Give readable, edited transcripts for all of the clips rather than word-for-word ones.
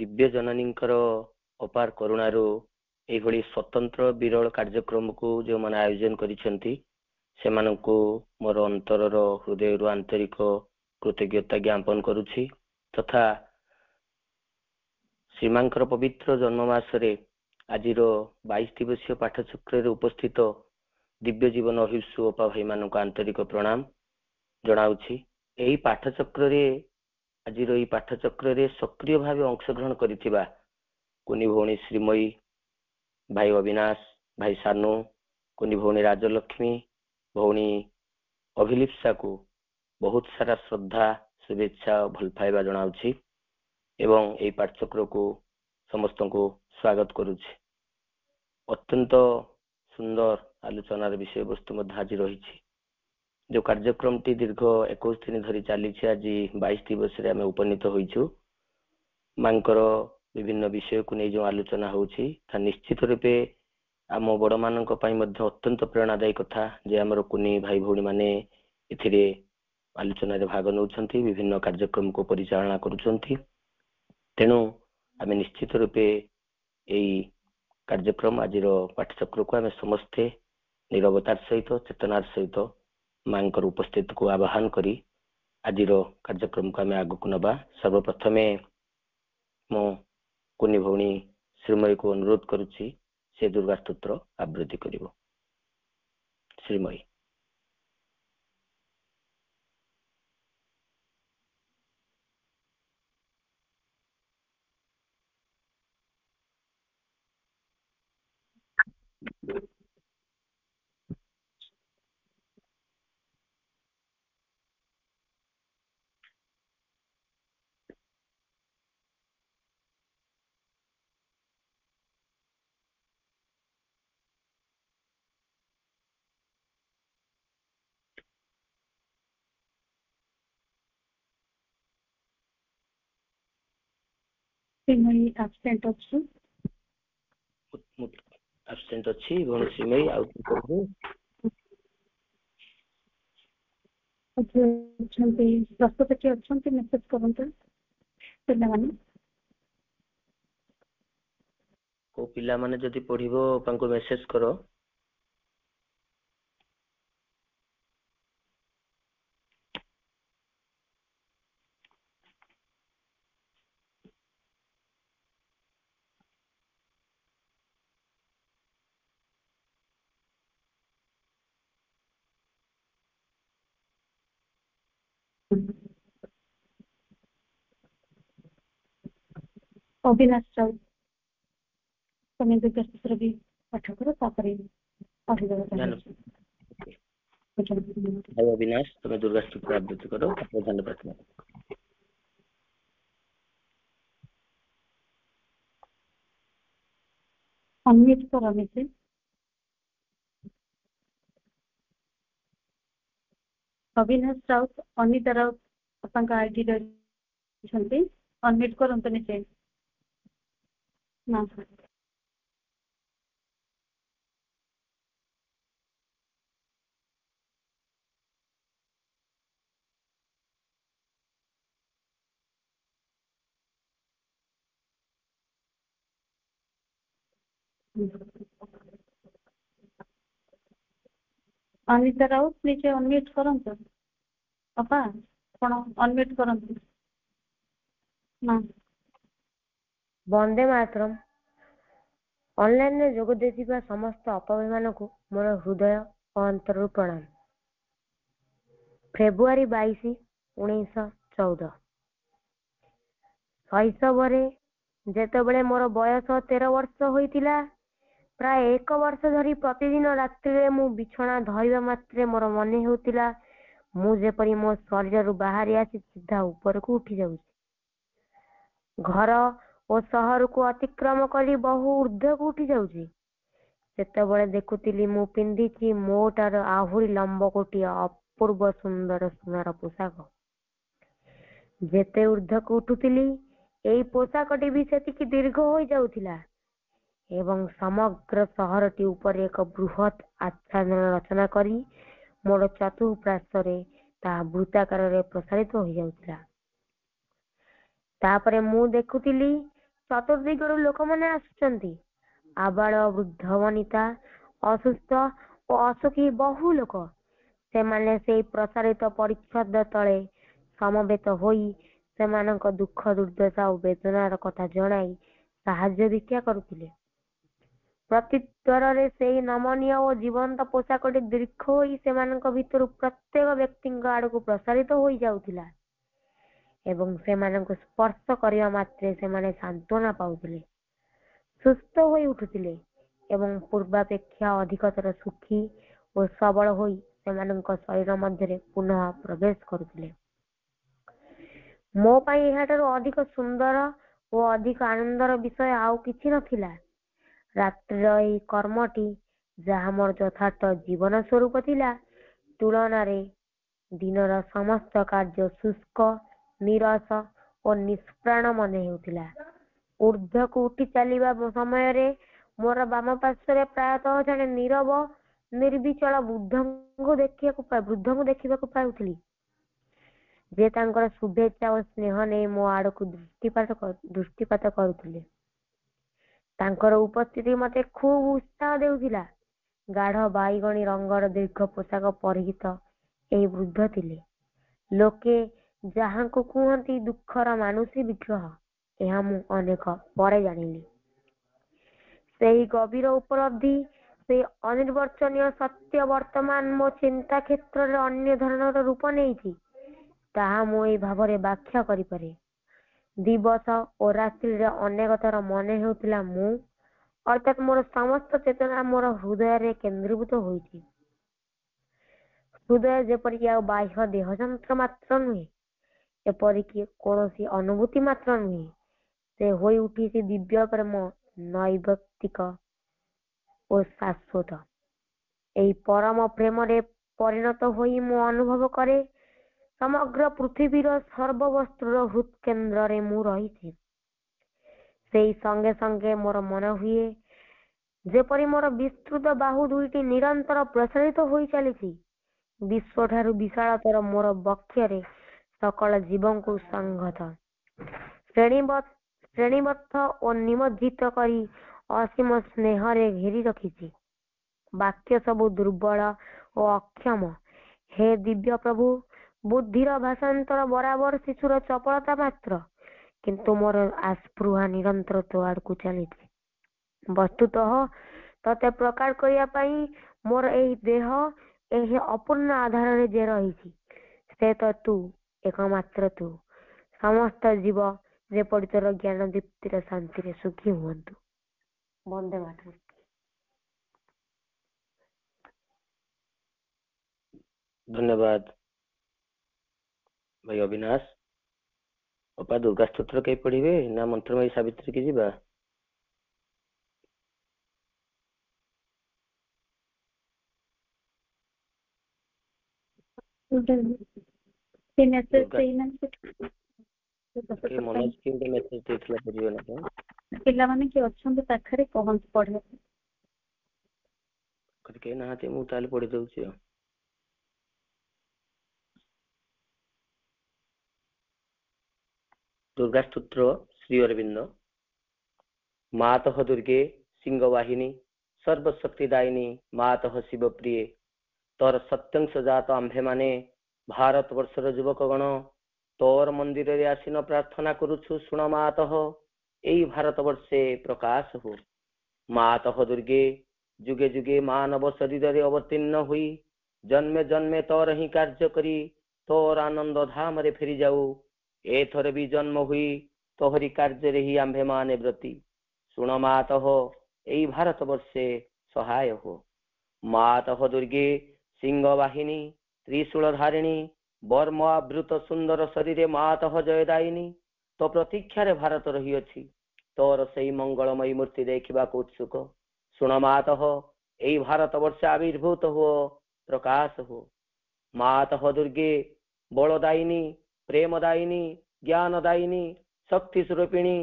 दिव्य जननींकर अपार करुणारू एभली स्वतंत्र विरल कार्यक्रम को जो मैंने आयोजन करिसेंती सेमानंकु मोर अंतरर हृदय आंतरिक कृतज्ञता ज्ञापन करुछि तथा श्रीमांकर पवित्र जन्ममासरे आजिर 22 दिवसीय पाठचक्र उपस्थित दिव्य जीवन अहिंसु अपा भाई मानक आंतरिक प्रणाम जनाउछि। एही पाठचक्र रे आजिर एही पाठचक्र रे सक्रिय भाव अंशग्रहण करिथिबा कुनी भौणी श्रीमयी, भाई अविनाश, भाई सानू, कुनी भौणी राजलक्ष्मी, भौणी अभिलिप्सा को बहुत सारा श्रद्धा शुभेच्छा भल पाइबा जनाउछि एवं एही पाठचक्र को समस्त को स्वागत करुछि। अत्यंत सुंदर आलोचनार विषय वस्तु मध्य हाजिर रही जो कार्यक्रम टी दीर्घ 21 दिन धरी चली आज 22 दिवस रे आमे उपनीत होइछु। मांकर विभिन्न विषय को नहीं जो आलोचना होछि था निश्चित रूपे आम बड़ मानक पई मध्य अत्यंत प्रेरणादायी कथा जे हमर कुनी भाई भौणी माने एथिरे आलोचना रे भाग नउछंती विभिन्न कार्यक्रम को परिचालना करूछंती। तेणु आमे निश्चित रूपे एई कार्यक्रम आजिर पाठचक्र को आमे समस्ते निरवतार सहित चेतनार सहित मांकर उपस्थिति को आवाहन करी आजिर कार्यक्रम को आमे आगु को नबा। सर्वप्रथमे मो कुनी भौणी श्रीमयी को अनुरोध करुछि से दुर्गा स्तोत्र आवृत्ति करिवो। श्रीमयी। श्रीमयी absent अछि। absent अछि भौणी श्रीमयी आउ करबो। अछंती प्रस्तुत के अछंती मेसेज करंतु पिला माने को पिला माने जदि पढिबो तांको मेसेज करो। अविनाश राव तमे दुर्गा स्तोत्र भी पाठ करो तापरे पढिबो। भाई अविनाश तमे दुर्गा स्तोत्र आवृत्ति करो प्रधान प्रार्थना। अनम्यूट करो मिसे। अविनाश राउत अनिता राउत आपका आईडी छंती अनम्यूट करंतु निसे ना। अनिता राउत नीचे अनम्यूट करंतु अपा कोन अनम्यूट करंतु ना। वंदे मातरम। ऑनलाइन रे जोग देथिबा समस्त अपभाई मानकु मोर हृदय और अंतरु प्रणाम। फेब्रुआरी 22 1914 शैशवरे जेतेबेले मोर बयस 13 वर्ष होइतिला प्राय 1 वर्ष धरी प्रतिदिन रात्रि मु बिछଣା धरिबा मात्रे मोर मने होतिला मु जेपरि मो शरीर रु बाहरी आसी सीधा ऊपर को उठी जाउछि। घर और शहर को अतिक्रम करी बहु ऊर्ध्व को उठी जाउछि। सेतेबेले देखुतिली मु पिंधिछि मोटार आहुरी लंब कोटिया अपूर्व सुंदर सुनार पोशाक। जेते ऊर्ध्व को उठुतिली एई पोशाकटी भी सेतिकी दीर्घ होई जाउथिला एवं समग्र शहरटी ऊपर एक बृहत आच्छादन रचना करी मोर चतुःपार्श्वरे ता वृत्ताकार रे प्रसारित हो जाउथिला। तापरे मु देखुतिली ଚତୁର୍ଦିଗରୁ ଲୋକମାନେ ଆସୁଛନ୍ତି। ଆବାଳ ବୃଦ୍ଧ ବନିତା, ଅସୁସ୍ଥ ଓ ଅସୁଖୀ ବହୁ ଲୋକ, ସେମାନେ ସେଇ ପ୍ରସାରିତ ପରିଚ୍ଛଦ ତଳେ ସମବେତ ହୋଇ ସେମାନଙ୍କ ଦୁଃଖ ଦୁର୍ଦ୍ଦଶା ଓ ବେଦନାର କଥା ଜଣାଇ ସାହାଯ୍ୟ ଭିକ୍ଷା କରୁଥିଲେ। ପ୍ରତ୍ୟୁତ୍ତରରେ ସେଇ ନମନୀୟ ଓ ଜୀବନ୍ତ ପୋଷାକଟି ଦୀର୍ଘ ହୋଇ ସେମାନଙ୍କ ଭିତରୁ ପ୍ରତ୍ୟେକ ବ୍ୟକ୍ତିଙ୍କ ଆଡକୁ ପ୍ରସାରିତ ହୋଇ ଯାଉଥିଲା ଏବଂ ସେମାନଙ୍କୁ ସ୍ପର୍ଶ କରିବା ମାତ୍ରେ ସେମାନେ ସାନ୍ତ୍ୱନା ପାଉଥିଲେ, ସୁସ୍ଥ ହୋଇ ଉଠୁଥିଲେ ଏବଂ ପୂର୍ବାପେକ୍ଷା ଅଧିକତର ସୁଖୀ ଓ ସବଳ ହୋଇ ସେମାନଙ୍କ ଶରୀର ମଧ୍ୟରେ ପୁନଃ ପ୍ରବେଶ କରୁଥିଲେ। ମୋ ପାଇଁ ଏହାଠାରୁ ଅଧିକ ସୁନ୍ଦର ଓ ଅଧିକ ଆନନ୍ଦର ବିଷୟ ଆଉ କିଛି ନଥିଲା। ରାତ୍ରିର ଏହି କର୍ମଟି, ଯାହା ମୋର ଯଥାର୍ଥ ଜୀବନ ସ୍ୱରୂପ ଥିଲା, ତୁଳନାରେ ଦିନର ସମସ୍ତ କାର୍ଯ୍ୟ ଶୁଷ୍କ, ନିରସ ଓ ନିଷ୍ପ୍ରାଣ ମନେ ହେଉଥିଲା। ଊର୍ଦ୍ଧ୍ୱକୁ ଉଠି ଚାଲିବା ସମୟରେ ମୋର ବାମ ପାର୍ଶ୍ୱରେ ପ୍ରାୟତଃ ଜଣେ ନୀରବ ନିର୍ବିଚଳ ବୃଦ୍ଧଙ୍କୁ ଦେଖିବାକୁ ପାଉଥିଲି, ଯେ ତାଙ୍କର ଶୁଭେଚ୍ଛା ଓ ସ୍ନେହ ନେଇ ମୋ ଆଡକୁ ଦୃଷ୍ଟିପାତ କରୁଥିଲେ। ତାଙ୍କର ଉପସ୍ଥିତି ମତେ ଖୁବ୍ ଉତ୍ସାହ ଦେଉଥିଲା। ଗାଢ ବାଇଗଣୀ ରଙ୍ଗର ଦୀର୍ଘ ପୋଷାକ ପରିହିତ ଏହି ବୃଦ୍ଧ ଥିଲେ। ଲୋକେ ଯାହାଙ୍କୁ କୁହନ୍ତି ଦୁଃଖର ମାନୁଷୀ ବିଗ୍ରହ, ଏହା ମୁଁ ଅନେକ ପରେ ଜାଣିଲି। ସେହି ଗଭୀର ଉପଲବ୍ଧି, ସେହି ଅନିର୍ବଚନୀୟ ସତ୍ୟ ବର୍ତ୍ତମାନ ମୋ ଚିନ୍ତା କ୍ଷେତ୍ରରେ ଅନ୍ୟ ଧରଣର ରୂପ ନେଇଛି, ତାହା ମୁଁ ଏହି ଭାବରେ ବ୍ୟାଖ୍ୟା କରିପାରେ। ଦିବସ ଓ ରାତ୍ରିରେ ଅନେକ ଥର ମନେ ହେଉଥିଲା ମୁଁ, ଅର୍ଥାତ୍ ମୋର ସମସ୍ତ ଚେତନା ମୋର ହୃଦୟରେ କେନ୍ଦ୍ରୀଭୂତ ହୋଇଛି। ହୃଦୟ ଯେପରିକି ଆଉ ବାହ୍ୟ ଦେହ ଯନ୍ତ୍ର ମାତ୍ର ନୁହେଁ, ଏପରିକି କୌଣସି ଅନୁଭୂତି ମାତ୍ର ନୁହେଁ, ସେ ହୋଇ ଉଠିଛି ଦିବ୍ୟ ପ୍ରେମ, ନୈବକ୍ତିକ ଓ ଶାଶ୍ୱତ। ଏହି ପରମ ପ୍ରେମରେ ପରିଣତ ହୋଇ ମୁଁ ଅନୁଭବ କରେ ସମଗ୍ର ପୃଥିବୀର ସର୍ବବସ୍ତୁର ହୃତ୍କେନ୍ଦ୍ରରେ ମୁଁ ରହିଛି। ସେଇ ସଙ୍ଗେ ସଙ୍ଗେ ମୋର ମନେ ହୁଏ ଯେପରି ମୋର ବିସ୍ତୃତ ବାହୁ ଦୁଇଟି ନିରନ୍ତର ପ୍ରସାରିତ ହୋଇ ଚାଲିଛି। ବିଶ୍ୱଠାରୁ ବିଶାଳତର ମୋର ବକ୍ଷରେ ସକଳ ଜୀବଙ୍କୁ ସଂହତ, ଶ୍ରେଣୀବଦ୍ଧ ଓ ନିମଜ୍ଜିତ କରି ଅସୀମ ସ୍ନେହରେ ଘେରି ରଖିଛି। ବାକ୍ୟ ସବୁ ଦୁର୍ବଳ ଓ ଅକ୍ଷମ। ହେ ଦିବ୍ୟ ପ୍ରଭୁ, ବୁଦ୍ଧିର ଭାଷାନ୍ତର ବରାବର ଶିଶୁର ଚପଳତା ମାତ୍ର, କିନ୍ତୁ ମୋର ଆସ୍ପୃହା ନିରନ୍ତର ତୋ ଆଡକୁ ଚାଲିଛି। ବସ୍ତୁତଃ ତତେ ପ୍ରକାଶ କରିବା ପାଇଁ ମୋର ଏହି ଦେହ ଏହି ଅପୂର୍ଣ୍ଣ ଆଧାରରେ ଯେ ରହିଛି, ସେ ତ ତୁ, ଏକମାତ୍ର ତୁ। ସମସ୍ତ ଜୀବ ଯେପରି ତୋର ଜ୍ଞାନ ଦୀପ୍ତିର ଶାନ୍ତିରେ ସୁଖୀ ହୁଅନ୍ତୁ। ବନ୍ଦେ ମାତରମ୍। ଧନ୍ୟବାଦ ଭାଇ ଅବିନାଶ। ଅପା ଦୁର୍ଗା ସ୍ତୋତ୍ର କେହି ପଢିବେ ନା ମନ୍ତ୍ରମୟୀ ସାବିତ୍ରୀ କି ଯିବା? ପିଲାମାନେ କିଏ ଅଛନ୍ତି ପାଖରେ କହନ୍ତୁ ପଢିବା ପାଇଁ? କେହି ନାହାନ୍ତି, ମୁଁ ତାହେଲେ ପଢି ଦଉଛି ଆଉ। दुर्गा स्तोत्र श्री अरविंद। मातः दुर्गे सिंहवाहिनी सर्वशक्तिदायिनी मातः शिव प्रिय तोर सत्यंश जात आंभे माने भारत वर्षर युवक गण तोर मंदिर रे आसीन प्रार्थना करुछु सुण मातः एई भारत वर्षे प्रकाश हो। मातः दुर्गे जुगे जुगे मानव शरीर रे अवतीर्ण हुई जन्मे जन्मे तोर ही कार्य करी तोर आनंद धाम रे फेरी जाऊ। एथर भी जन्म हुई तोहरी कार्य रे ही आंभे माने व्रती सुण मातः एई भारत वर्षे सहाय हो। मातः दुर्गे सिंह वाहिनी त्रिशूल धारिणी वर्म आवृत सुंदर शरीर मातः जयदायिनी तो प्रतीक्षा रे भारत रही अछि तोर सही मंगलमयी मूर्ति देखा उत्सुक। सुण मातः एई भारत वर्ष आविर्भूत हो प्रकाश हो। मातः दुर्गे बलदायिनी प्रेमदायिनी ज्ञानदायिनी शक्ति स्वरूपिणी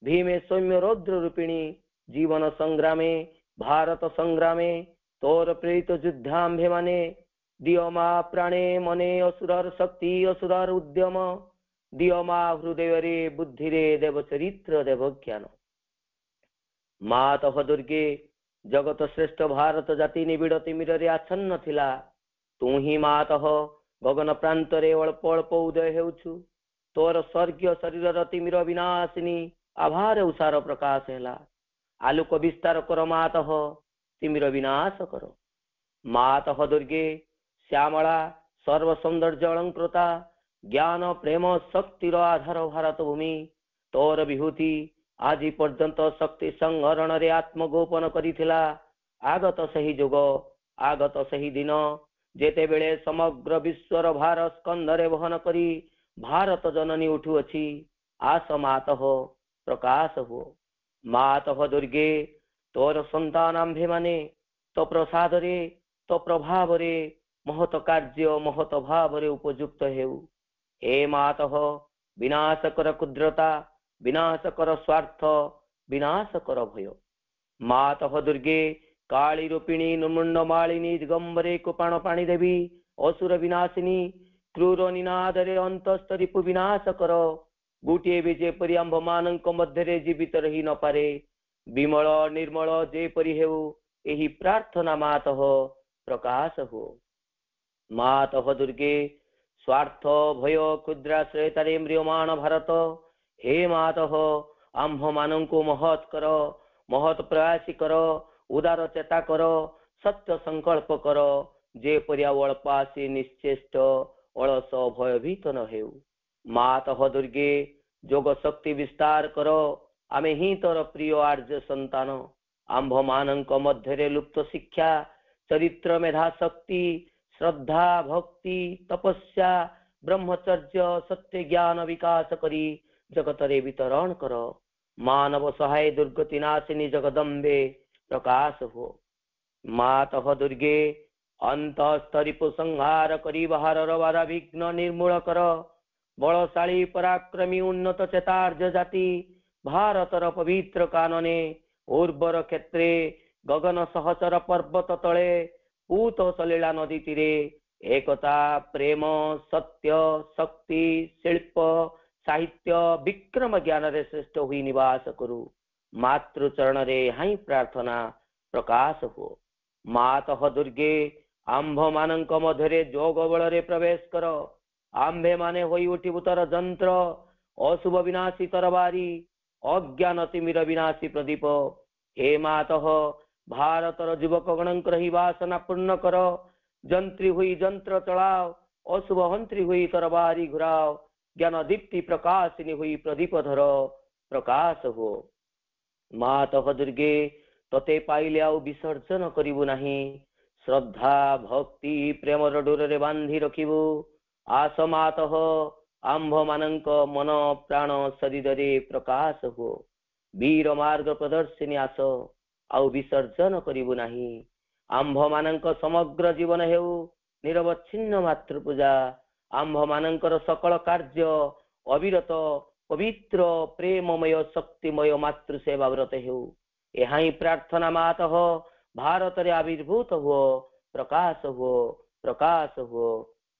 भीमे सौम्य रौद्र रूपिणी जीवन संग्रामे भारत संग्रामे तोर प्रेरित युद्धांभे माने दियो मा प्राणे मने असुरर शक्ति असुरर उद्यम दियो मा हृदय रे बुद्धि रे देव चरित्र देव ज्ञान। ମାତଃ ଦୁର୍ଗେ ଜଗତ ଶ୍ରେଷ୍ଠ ଭାରତ ଜାତି ନିବିଡ଼ ତିମିରରେ ଆଚ୍ଛନ୍ନ ଥିଲା। ତୁ ହିଁ ମାତଃ ଗଗନ ପ୍ରାନ୍ତରେ ଅଳ୍ପ ଅଳ୍ପ ଉଦୟ ହେଉଛୁ। ତୋର ସ୍ୱର୍ଗୀୟ ଶରୀରର ତିମିର ବିନାଶିନୀ ଆଭାରେ ଉଷାର ପ୍ରକାଶ ହେଲା। ଆଲୋକ ବିସ୍ତାର କର ମାତଃ, ତିମିର ବିନାଶ କର। ମାତଃ ଦୁର୍ଗେ ଶ୍ୟାମଳା ସର୍ବ ସୌନ୍ଦର୍ଯ୍ୟ ଅଳଙ୍କୃତା, ଜ୍ଞାନ ପ୍ରେମ ଶକ୍ତିର ଆଧାର ଭାରତ ଭୂମି। ତୋର ବିଭୂତି ଆଜି ପର୍ଯ୍ୟନ୍ତ ଶକ୍ତି ସଂହରଣରେ ଆତ୍ମଗୋପନ କରିଥିଲା। ଆଗତ ସେହି ଯୁଗ, ଆଗତ ସେହି ଦିନ, ଯେତେବେଳେ ସମଗ୍ର ବିଶ୍ୱର ଭାର ସ୍କନ୍ଧରେ ବହନ କରି ଭାରତ ଜନନୀ ଉଠୁଅଛି। ଆସ ମାତଃ, ପ୍ରକାଶ ହୁଅ। ମାତଃ ଦୁର୍ଗେ ତୋର ସନ୍ତାନ ଆମ୍ଭେମାନେ ତୋ ପ୍ରସାଦରେ, ତୋ ପ୍ରଭାବରେ ମହତ କାର୍ଯ୍ୟ ମହତ ଭାବରେ ଉପଯୁକ୍ତ ହେଉ। ହେ ମାତଃ, ବିନାଶ କର କ୍ଷୁଦ୍ରତା, ବିନାଶ କର ସ୍ୱାର୍ଥ, ବିନାଶ କର ଭୟ। ମାତଃ ଦୁର୍ଗେ କାଳୀ ରୂପିଣୀ ନୃମୁଣ୍ଡ ମାଳିନୀ ଦିଗମ୍ବରେ କୃପାଣ ପାଣି ଦେବୀ, ଅସୁର ବିନାଶିନୀ କ୍ରୂର ନିନାଦରେ ଅନ୍ତସ୍ଥ ରିପୁ ବିନାଶ କର। ଗୋଟିଏ ବି ଯେପରି ଆମ୍ଭମାନଙ୍କ ମଧ୍ୟରେ ଜୀବିତ ରହି ନପାରେ, ବିମଳ ନିର୍ମଳ ଯେପରି ହେଉ, ଏହି ପ୍ରାର୍ଥନା ମାତଃ ପ୍ରକାଶ ହୁଅ। ମାତଃ ଦୁର୍ଗେ ସ୍ୱାର୍ଥ ଭୟ କ୍ଷୁଦ୍ରାଶ୍ରୟତାରେ ମ୍ରିୟମାଣ ଭାରତ, ହେ ମାତଃ ଆମ୍ଭମାନଙ୍କୁ ମହତ୍ କର, ମହତ୍ ପ୍ରୟାସୀ କର, ଉଦାର ଚେତା କର, ସତ୍ୟ ସଂକଳ୍ପ କର, ଯେପରି ଆଉ ଅଳ୍ପାସୀ ନିଶ୍ଚେଷ୍ଟ ଅଳସ ଭୟଭୀତ ନ ହେଉ। ମାତଃ ଦୁର୍ଗେ ଯୋଗ ଶକ୍ତି ବିସ୍ତାର କର, ଆମେ ହିଁ ତୋର ପ୍ରିୟ ଆର୍ଯ୍ୟ ସନ୍ତାନ। ଆମ୍ଭମାନଙ୍କ ମଧ୍ୟରେ ଲୁପ୍ତ ଶିକ୍ଷା, ଚରିତ୍ର ମେଧା ଶକ୍ତି, ଶ୍ରଦ୍ଧା ଭକ୍ତି ତପସ୍ୟା ବ୍ରହ୍ମଚର୍ଯ୍ୟ ସତ୍ୟ ଜ୍ଞାନ ବିକାଶ କରି ଜଗତରେ ବିତରଣ କର। ମାନବ ସହାୟ ଦୁର୍ଗତି ନାଶିନୀ ଜଗଦମ୍ବେ ପ୍ରକାଶ ହୁଅ। ମାତଃ ଦୁର୍ଗେ ଅନ୍ତଃସ୍ତରିପୁ ସଂହାର କରି ବାହାରର ବାଧା ବିଘ୍ନ ନିର୍ମୂଳ କର। ବଳଶାଳୀ ପରାକ୍ରମୀ ଉନ୍ନତ ଚେତାର୍ଯ୍ୟ ଜାତି ଭାରତର ପବିତ୍ର କାନନେ, ଉର୍ବର କ୍ଷେତ୍ରେ, ଗଗନ ସହଚର ପର୍ବତ ତଳେ, ପୂତ ସଲିଳା ନଦୀ ତୀରେ ଏକତା ପ୍ରେମ ସତ୍ୟ ଶକ୍ତି ଶିଳ୍ପ ସାହିତ୍ୟ ବିକ୍ରମ ଜ୍ଞାନରେ ଶ୍ରେଷ୍ଠ ହୋଇ ନିବାସ କରୁ। ମାତୃଚରଣରେ ହାଇଁ ପ୍ରାର୍ଥନା ପ୍ରକାଶ ହୁଅ। ମାତଃ ଦୁର୍ଗେ ଆମ୍ଭମାନଙ୍କ ମଧ୍ୟରେ ଯୋଗ ବଳରେ ପ୍ରବେଶ କର। ଆମ୍ଭେମାନେ ହୋଇ ଉଠିବୁ ତୋର ଯନ୍ତ୍ର, ଅଶୁଭ ବିନାଶୀ ତରବାରୀ, ଅଜ୍ଞାନ ତିମିର ବିନାଶୀ ପ୍ରଦୀପ। ହେ ମାତଃ ଭାରତର ଯୁବକଗଣଙ୍କର ହିଁ ବାସନା ପୂର୍ଣ୍ଣ କର। ଯନ୍ତ୍ରୀ ହୋଇ ଯନ୍ତ୍ର ଚଳାଅ, ଅଶୁଭ ହନ୍ତ୍ରୀ ହୋଇ ତରବାରୀ ଘୁରାଅ, ଜ୍ଞାନ ଦୀପ୍ତି ପ୍ରକାଶିନୀ ହୋଇ ପ୍ରଦୀପ ଧର, ପ୍ରକାଶ ହୁଅ। ମାତଃ ଦୁର୍ଗେ ତତେ ପାଇଲେ ଆଉ ବିସର୍ଜନ କରିବୁ ନାହିଁ। ଶ୍ରଦ୍ଧା ଭକ୍ତି ପ୍ରେମର ଡୋରରେ ବାନ୍ଧି ରଖିବୁ। ଆସ ମାତଃ ଆମ୍ଭମାନଙ୍କ ମନ ପ୍ରାଣ ଶରୀରରେ ପ୍ରକାଶ ହୁଅ। ବୀର ମାର୍ଗ ପ୍ରଦର୍ଶିନୀ ଆସ, ଆଉ ବିସର୍ଜନ କରିବୁ ନାହିଁ। ଆମ୍ଭମାନଙ୍କ ସମଗ୍ର ଜୀବନ ହେଉ ନିରବଚ୍ଛିନ୍ନ ମାତୃପୂଜା। ଆମ୍ଭମାନଙ୍କର ସକଳ କାର୍ଯ୍ୟ ଅବିରତ ପବିତ୍ର ପ୍ରେମମୟ ଶକ୍ତିମୟ ମାତୃସେବା ବ୍ରତ ହେଉ। ଏହା ହିଁ ପ୍ରାର୍ଥନା ମାତଃ ଭାରତରେ ଆବିର୍ଭୂତ ହୁଅ, ପ୍ରକାଶ ହୁଅ, ପ୍ରକାଶ ହୁଅ,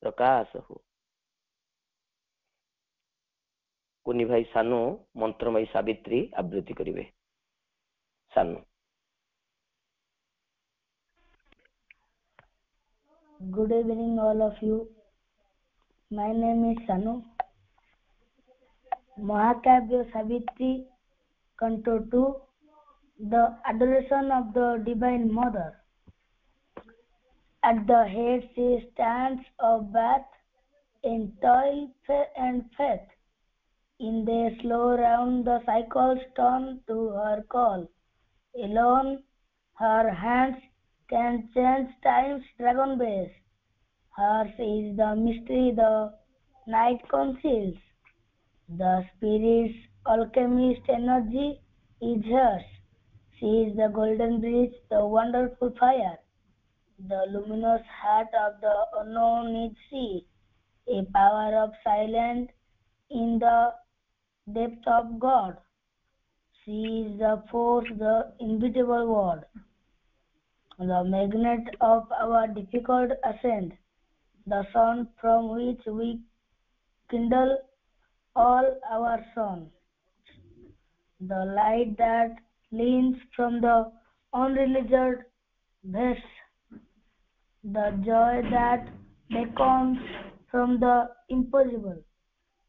ପ୍ରକାଶ ହୁଅ। କୁନି ଭାଇ ସାନୁ ମନ୍ତ୍ରମୟୀ ସାବିତ୍ରୀ ଆବୃତ୍ତି କରିବେ। Sanu. Good evening all of you. My name is Sanu. Mahakavya Savitri, Canto 2, The Adoration of the Divine Mother. At the head she stands of birth, in toil and faith. In their slow round the cycles turn to her call. Alone her hands can change time's dragon base. Hers is the mystery the night conceals. The spirit's alchemist energy is hers. She is the golden bridge, the wonderful fire. The luminous heart of the unknown is she, a power of silence in the depth of God. She is the force, the invisible word, the magnet of our difficult ascent, the sun from which we kindle all our sun, the light that leans from the unrealized best, the joy that beckons from the impossible,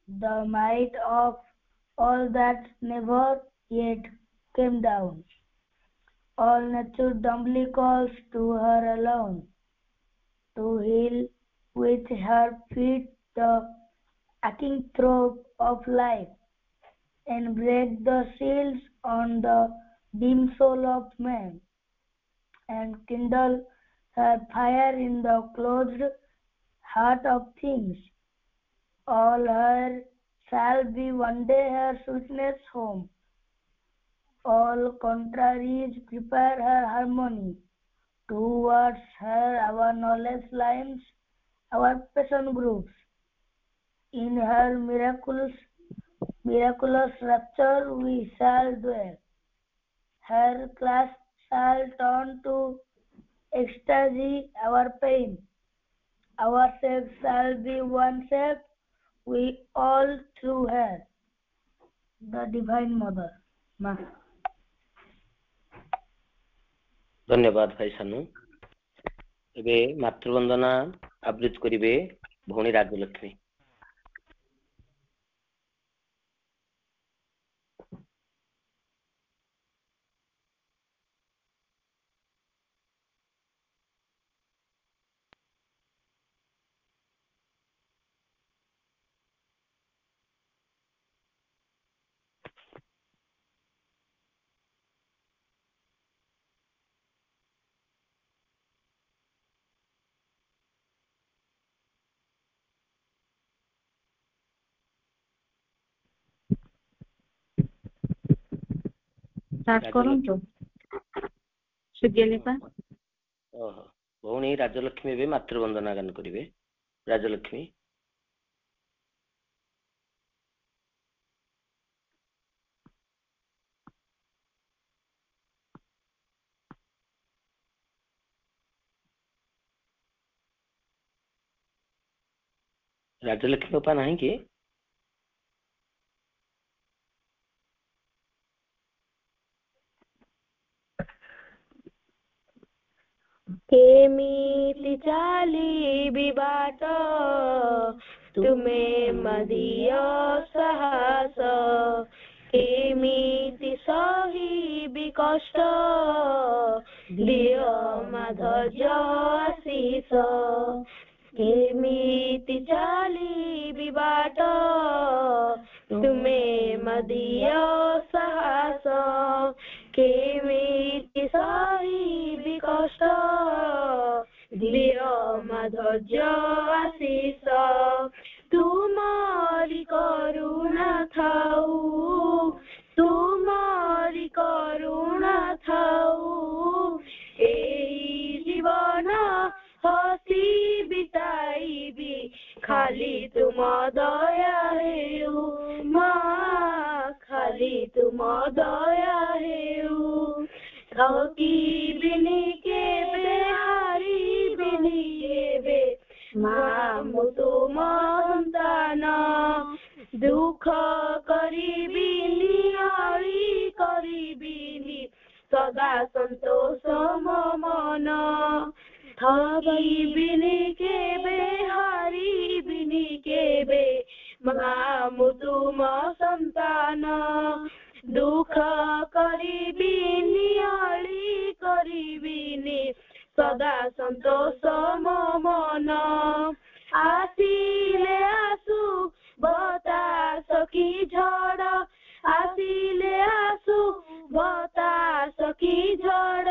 the might of all that never yet came down. All nature dumbly calls to her alone, to heal with her feet the aching throb of life, and break the seals on the dim soul of man, and kindle her fire in the closed heart of things. All her shall be one day her sweetness home. All contraries prepare her harmony. Towards her our knowledge lines, our passion groups. In her miraculous rapture we shall dwell. Her clasp shall turn to ecstasy our pain. Our shape shall be one shape, we all through her, the Divine Mother. Ma. धन्यवाद भाई सानू। एबे मातृवंदना आवृत्ति करिवे भौणी Rajalakshmi. Start करंतु सुगेलिपा भौणी राजलक्ष्मी एबे मातृवंदना गान करिवे। राजलक्ष्मी राजलक्ष्मी उपा नहीं कि केमिति चालिबि बाट तुमे मदीय साहस केमिति सहिबि कष्ट दिय माधुर्य आशीष केमिति चालिबि बाट तुमे मदीय साहस केमिति सहिबि कष्ट दिय माधुर्य आशीष तुमारी करुणा थाऊ तुमारी करुणा थाऊ एई जीवन हसी बिताइबी खाली तुम दया हेउ माँ खाली तुम दया हेउ थकी बिनी के बेहारी बिनी केबे माँ मु तुम संतान दुख करिबिनी हरि करिबिनी सदा संतोष मन थकी बिनी केबे हरि बिनी केबे माँ मु तुम संतान दुख करिबिनी हरि करिबिनी सदा संतोष मन आसिले आसु बतास की झड़ आसिले आसु बतास की झड़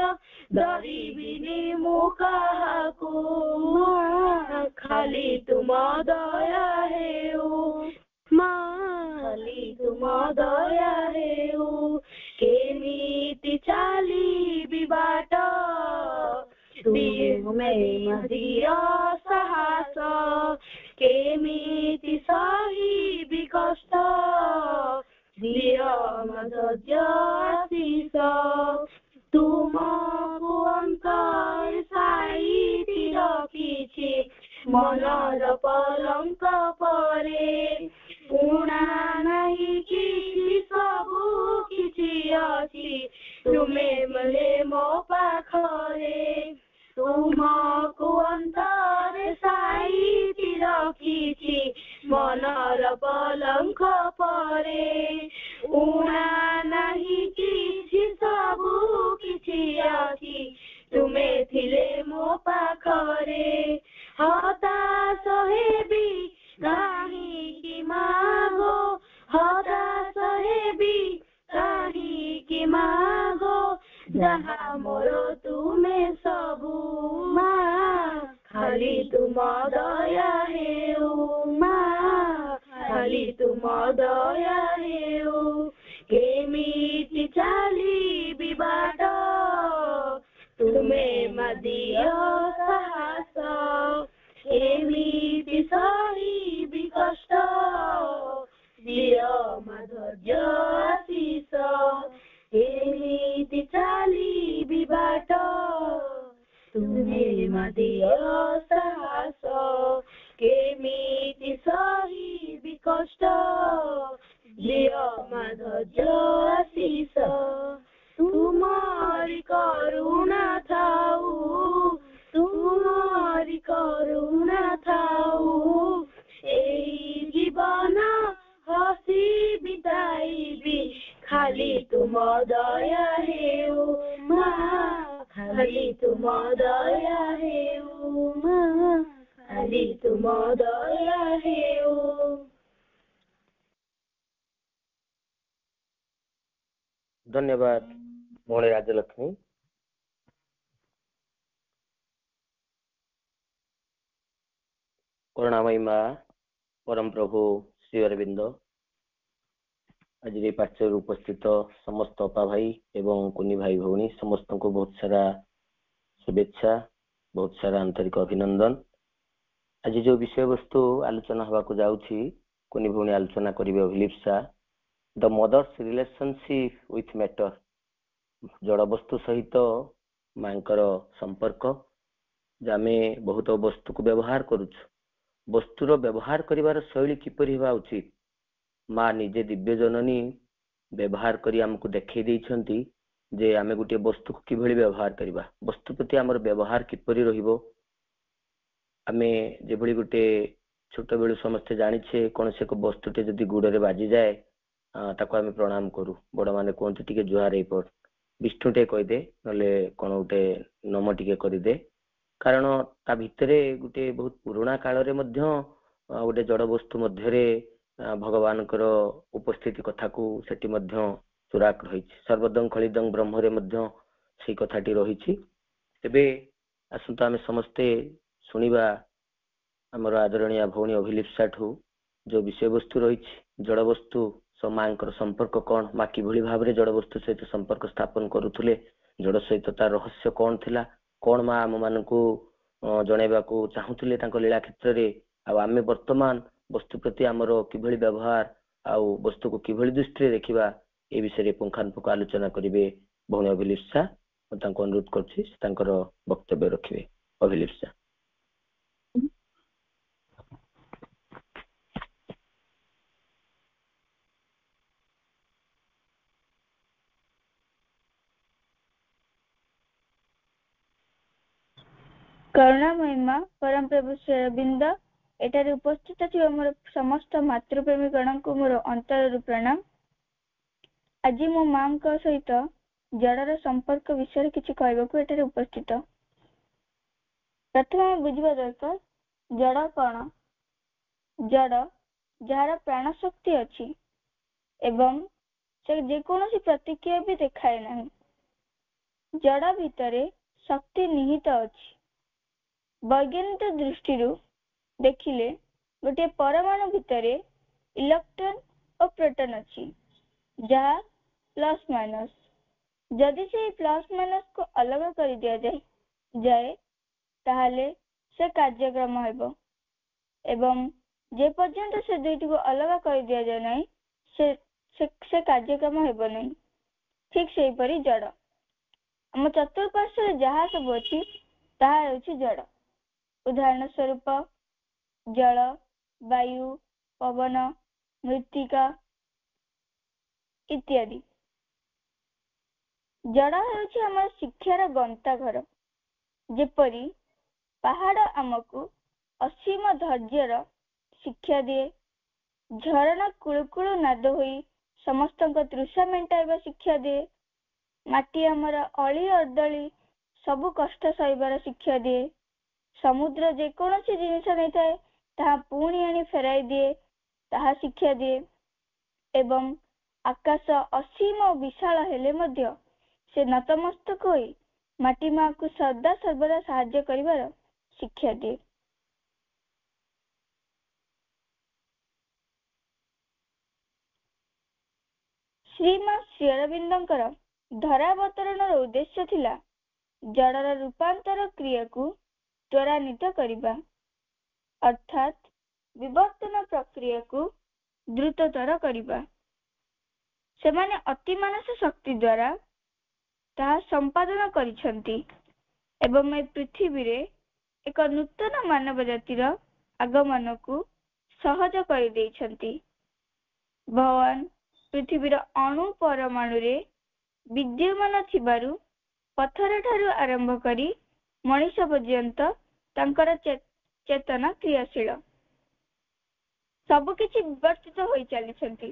डरिबिनी मुकाको खाली तुम दया हेउ माँ खाली तुम दया हेउ केमिति चालिबि बाट तुमे मदीय साहस केमिति सहिबि कष्ट दिय माधुर्य आशीष तुमको अंतर साइति रखिछि मनर पलंक परे उणा नहीं किछि सबु किछि अछि ଶଙ୍ଖ ପରେ ଉଣା ନାହିଁ କିଛି ସବୁ କିଛି ଅଛି ତୁମେ ଥିଲେ ମୋ ପାଖରେ ହତାଶ ହେବି କାହିଁକି ମାଗୋ ହତାଶ ହେବି କାହିଁକି ମାଗୋ ଯାହା ମୋର ତୁମେ ସବୁ ମା ଖାଲି ତୁମ ଦୟା ହେଉ ମା ଖାଲି ତୁମ ଦୟା ହେଉ କେମିତି ଚାଲିବି ବାଟ ତୁମେ ମା ଦିଅ ସାହସ କେମିତି ସହିବି କଷ୍ଟ ଦିଅ ମା ଧୈର୍ଯ୍ୟ ଆଶିଷ କେମିତି ଚାଲିବି ବାଟ ତୁମେ ମା ଦିଅ ସାହସ କେମିତି ସହିବି କଷ୍ଟ ଦିଅ ମା ଧୈର୍ଯ୍ୟ ଆଶିଷ ତୁମରି କରୁଣା ଥାଉ ତୁମରି କରୁଣା ଥାଉ ଏଇ ଜୀବନ ହସି ବିତାଇବି ଖାଲି ତୁମ ଦୟା ହେଉ ମା ଖାଲି ତୁମ ଦୟା ହେଉ ମା ଖାଲି ତୁମ ଦୟା ହେଉ। ଧନ୍ୟବାଦ ଭଉଣୀ ରାଜଲକ୍ଷ୍ମୀ। କରୁଣାମୟୀ ମା ପରମ ପ୍ରଭୁ ଶ୍ରୀ ଅରବିନ୍ଦ ଆଜି ଏ ପାଠରେ ଉପସ୍ଥିତ ସମସ୍ତ ଅପା ଭାଇ ଏବଂ କୁନି ଭାଇ ଭଉଣୀ ସମସ୍ତଙ୍କୁ ବହୁତ ସାରା शुभेच्छा बहुत सारा आंतरिक अभिनंदन। आज जो विषय वस्तु आलोचना हवाको जाउछि कोनी भौणी आलोचना करिवे अभिलिप्सा the mother's relationship with matter जड़ वस्तु सहित मांकर संपर्क जामे बहुत वस्तु को व्यवहार करूछु वस्तुर व्यवहार करिवार शैली किपरि हेबा उचित माँ निजे दिव्य जननी व्यवहार करी हमको देखै दैछंती जे आमे गुटे वस्तु को किभଳି व्यवहार करिबा वस्तु प्रति हमर व्यवहार किपरि रहिबो आमे जेभଳି गुटे छोट बेलु समस्त जानिछे कोन से को वस्तुटे जदि गुडरे बाजी जाए ताको आमे प्रणाम करू बड़ माने कोंती टिके जुहार हे पड़ विष्णुटे कहि दे नले कोन गुटे नम टिके करि दे कारण ता भितरे गुटे बहुत पुराना काल रे मध्य गुटे जड़ वस्तु मध्य रे भगवान करो उपस्थिति कथा को सेटी मध्य सुराक रही सर्वदं खलिदं ब्रह्मरे मध्य से कथाटी रही तेबे आसंता आमे समस्ते सुनिबा हमर आदरणीय भौणी अभिलिप्सा ठू जो विषय वस्तु रही जड़ वस्तु समांकर संपर्क कौन माँ किभଳି भाबरे जड़ वस्तु सहित संपर्क स्थापन करुथुले जड़ सहित तार रहस्य कौन थिला कौन माँ आम मानकू जणेबा को चाहूले लीला क्षेत्र रे आमे वर्तमान वस्तु प्रति आमर किभଳି व्यवहार आउ वस्तु को किभଳି दृष्टि देखिबा ए विषय पुंखानुपुंख आलोचना करिवे भौणी अभिलिप्सा अनुरोध करछि तांकर वक्तव्य रखिवे अभिलिप्सा। करुणामयी माँ परम प्रभु श्री अरविंद एठारे उपस्थित थिबा मोर समस्त मातृप्रेमी गण को मोर अंतररु प्रणाम। आज मो माँ को सहित जड़र संपर्क विषय किछि कहबाकू एठारे उपस्थित। प्रथम बुझिबा दरकार जड़ कौन जड़ जार प्राण शक्ति अछि एवं से जे कोनोसी प्रतिक्रिया भी देखाए नाही जड़ भितरे शक्ति निहित अछि। वैज्ञानिक दृष्टि देखिले गोटे परमाणु भितरे इलेक्ट्रॉन और प्रोटॉन अछि जहा प्लस माइनस जदि से प्लस माइनस को अलग कर दिया जाए ताहले से कार्यक्रम हेबो एवं जे पर्यंत से दुईटी को अलग कर दिया जाए नहीं से कार्यक्रम हेबो नहीं। ठीक सेही परि जड़ हम चतुर्पार्श्व जहा सब अछि ताहा हेउछि जड़। उदाहरण स्वरूप जल वायु पवन मृत्तिका इत्यादि। जड़ हेउछि हमर शिक्षार गंताघर जेपरि पहाड़ आमको असीम धैर्यर शिक्षा दिए ଝରଣା କୁଳୁକୁଳୁ ନାଦ ହୋଇ ସମସ୍ତଙ୍କ ତୃଷା ମେଣ୍ଟାଇବା ଶିକ୍ଷା ଦିଏ। ମାଟି ଆମର ଅଳି ଅର୍ଦ୍ଦଳି ସବୁ କଷ୍ଟ ସହିବାର ଶିକ୍ଷା ଦିଏ। ସମୁଦ୍ର ଯେକୌଣସି ଜିନିଷ ନେଇଥାଏ ତାହା ପୁଣି ଆଣି ଫେରାଇ ଦିଏ, ତାହା ଶିକ୍ଷା ଦିଏ। ଏବଂ ଆକାଶ ଅସୀମ ଓ ବିଶାଳ ହେଲେ ମଧ୍ୟ ସେ ନତମସ୍ତକ ହୋଇ ମାଟି ମାଆକୁ ସଦା ସର୍ବଦା ସାହାଯ୍ୟ କରିବାର ଶିକ୍ଷା ଦିଏ। ଶ୍ରୀମା ଶ୍ରୀ ଅରବିନ୍ଦଙ୍କର ଧରାବତରଣର ଉଦ୍ଦେଶ୍ୟ ଥିଲା ଜଡ଼ର ରୂପାନ୍ତର କ୍ରିୟାକୁ ତ୍ୱରାନ୍ୱିତ କରିବା, ଅର୍ଥାତ୍ ବିବର୍ତ୍ତନ ପ୍ରକ୍ରିୟାକୁ ଦ୍ରୁତତର କରିବା। ସେମାନେ ଅତିମାନସ ଶକ୍ତି ଦ୍ୱାରା ତାହା ସମ୍ପାଦନ କରିଛନ୍ତି ଏବଂ ଏ ପୃଥିବୀରେ ଏକ ନୂତନ ମାନବ ଜାତିର ଆଗମନକୁ ସହଜ କରିଦେଇଛନ୍ତି। ଭଗବାନ ପୃଥିବୀର ଅଣୁ ପରମାଣୁରେ ବିଦ୍ୟମାନ ଥିବାରୁ ପଥର ଠାରୁ ଆରମ୍ଭ କରି ମଣିଷ ପର୍ଯ୍ୟନ୍ତ ତାଙ୍କର ଚେତନା କ୍ରିୟାଶୀଳ। ସବୁକିଛି ବିବର୍ତ୍ତିତ ହୋଇ ଚାଲିଛନ୍ତି।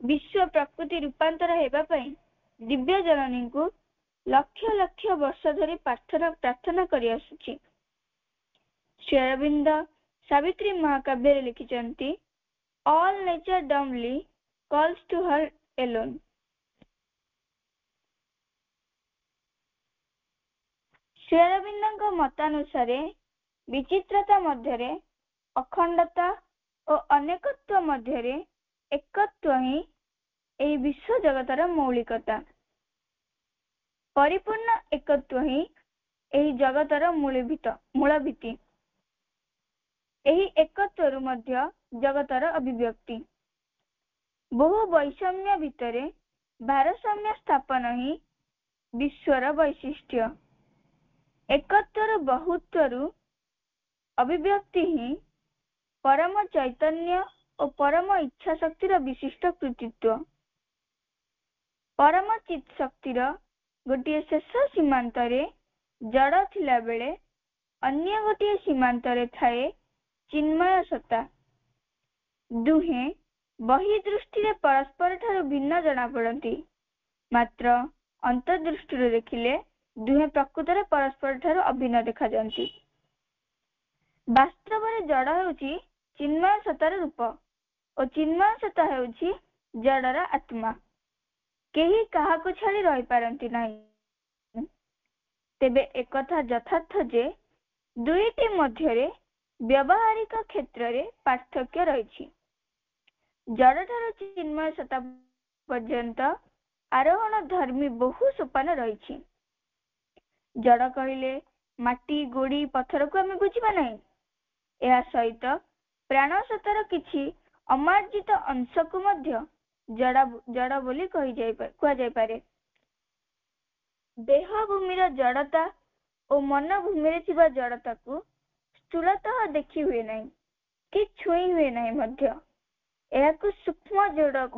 ବିଶ୍ୱ ପ୍ରକୃତି ରୂପାନ୍ତର ହେବା ପାଇଁ ଦିବ୍ୟ ଜନନୀଙ୍କୁ ଲକ୍ଷ ଲକ୍ଷ ବର୍ଷ ଧରି ପ୍ରାର୍ଥନା କରି ଆସୁଛି। Shri Arvind Savitri ମହାକାବ୍ୟରେ ଲିଖିଛନ୍ତି, All nature dumbly calls to her alone. Shri ଅରବିନ୍ଦଙ୍କ ମତାନୁସାରେ ବିଚିତ୍ରତା ମଧ୍ୟରେ ଅଖଣ୍ଡତା ଓ ଅନେକତ୍ୱ ମଧ୍ୟରେ ଏକତ୍ୱ ହିଁ ଏହି ବିଶ୍ୱ ଜଗତର ମୌଳିକତା। ପରିପୂର୍ଣ୍ଣ ଏକତ୍ୱ ହିଁ ଏହି ଜଗତର ମୂଳ ଭିତ୍ତି। ଏହି ଏକତ୍ୱରୁ ମଧ୍ୟ ଜଗତର ଅଭିବ୍ୟକ୍ତି। ବହୁ ବୈଷମ୍ୟ ଭିତରେ ଭାରସାମ୍ୟ ସ୍ଥାପନ ହିଁ ବିଶ୍ୱର ବୈଶିଷ୍ଟ୍ୟ। ଏକତ୍ୱର ବହୁତ୍ୱରୁ ଅଭିବ୍ୟକ୍ତି ହିଁ ପରମ ଚୈତନ୍ୟ ଓ ପରମ ଇଚ୍ଛା ଶକ୍ତିର ବିଶିଷ୍ଟ କୃତିତ୍ୱ। ପରମ ଚିତ୍ ଶକ୍ତିର ଗୋଟିଏ ଶେଷ ସୀମାନ୍ତରେ ଜଡ଼ ଥିଲା ବେଳେ ଅନ୍ୟ ଗୋଟିଏ ସୀମାନ୍ତରେ ଥାଏ ଚିନ୍ମୟ ସତ୍ତା। ଦୁହେଁ ବହିଃଦୃଷ୍ଟିରେ ପରସ୍ପର ଠାରୁ ଭିନ୍ନ ଜଣାପଡ଼ନ୍ତି, ମାତ୍ର ଅନ୍ତର୍ଦୃଷ୍ଟିରୁ ଦେଖିଲେ ଦୁହେଁ ପ୍ରକୃତରେ ପରସ୍ପର ଠାରୁ ଅଭିନ୍ନ ଦେଖାଯାନ୍ତି। ବାସ୍ତବରେ ଜଡ଼ ହେଉଛି ଚିନ୍ମୟ ସତ୍ତାର ରୂପ ଓ ଚିନ୍ମୟ ସତ୍ତା ହେଉଛି ଜଡ଼ର ଆତ୍ମା। କେହି କାହାକୁ ଛାଡ଼ି ରହିପାରନ୍ତି ନାହିଁ। ତେବେ ଏକଥା ଯଥାର୍ଥ ଯେ ଦୁଇଟି ମଧ୍ୟରେ ବ୍ୟବହାରିକ କ୍ଷେତ୍ରରେ ପାର୍ଥକ୍ୟ ରହିଛି। ଜଡ଼ଠାରୁ ଚିନ୍ମୟ ସତ୍ତା ପର୍ଯ୍ୟନ୍ତ ଆରୋହଣ ଧର୍ମୀ ବହୁ ସୋପାନ ରହିଛି। ଜଡ଼ କହିଲେ ମାଟି, ଗୋଡ଼ି, ପଥରକୁ ଆମେ ବୁଝିବା ନାହିଁ। ଏହା ସହିତ ପ୍ରାଣ ସତ୍ତାର କିଛି ଅମାର୍ଜିତ ଅଂଶକୁ ମଧ୍ୟ ଜଡ଼ ବୋଲି କୁହାଯାଇପାରେ। ଦେହ ଭୂମିର ଜଡ଼ତା ଓ ମନ ଭୂମିରେ ଥିବା ଜଡ଼ତାକୁ ସ୍ଥୂଳତଃ ଦେଖି ହୁଏ ନାହିଁ କି ଛୁଇଁ ହୁଏ ନାହିଁ ମଧ୍ୟ। ଏହାକୁ ସୂକ୍ଷ୍ମ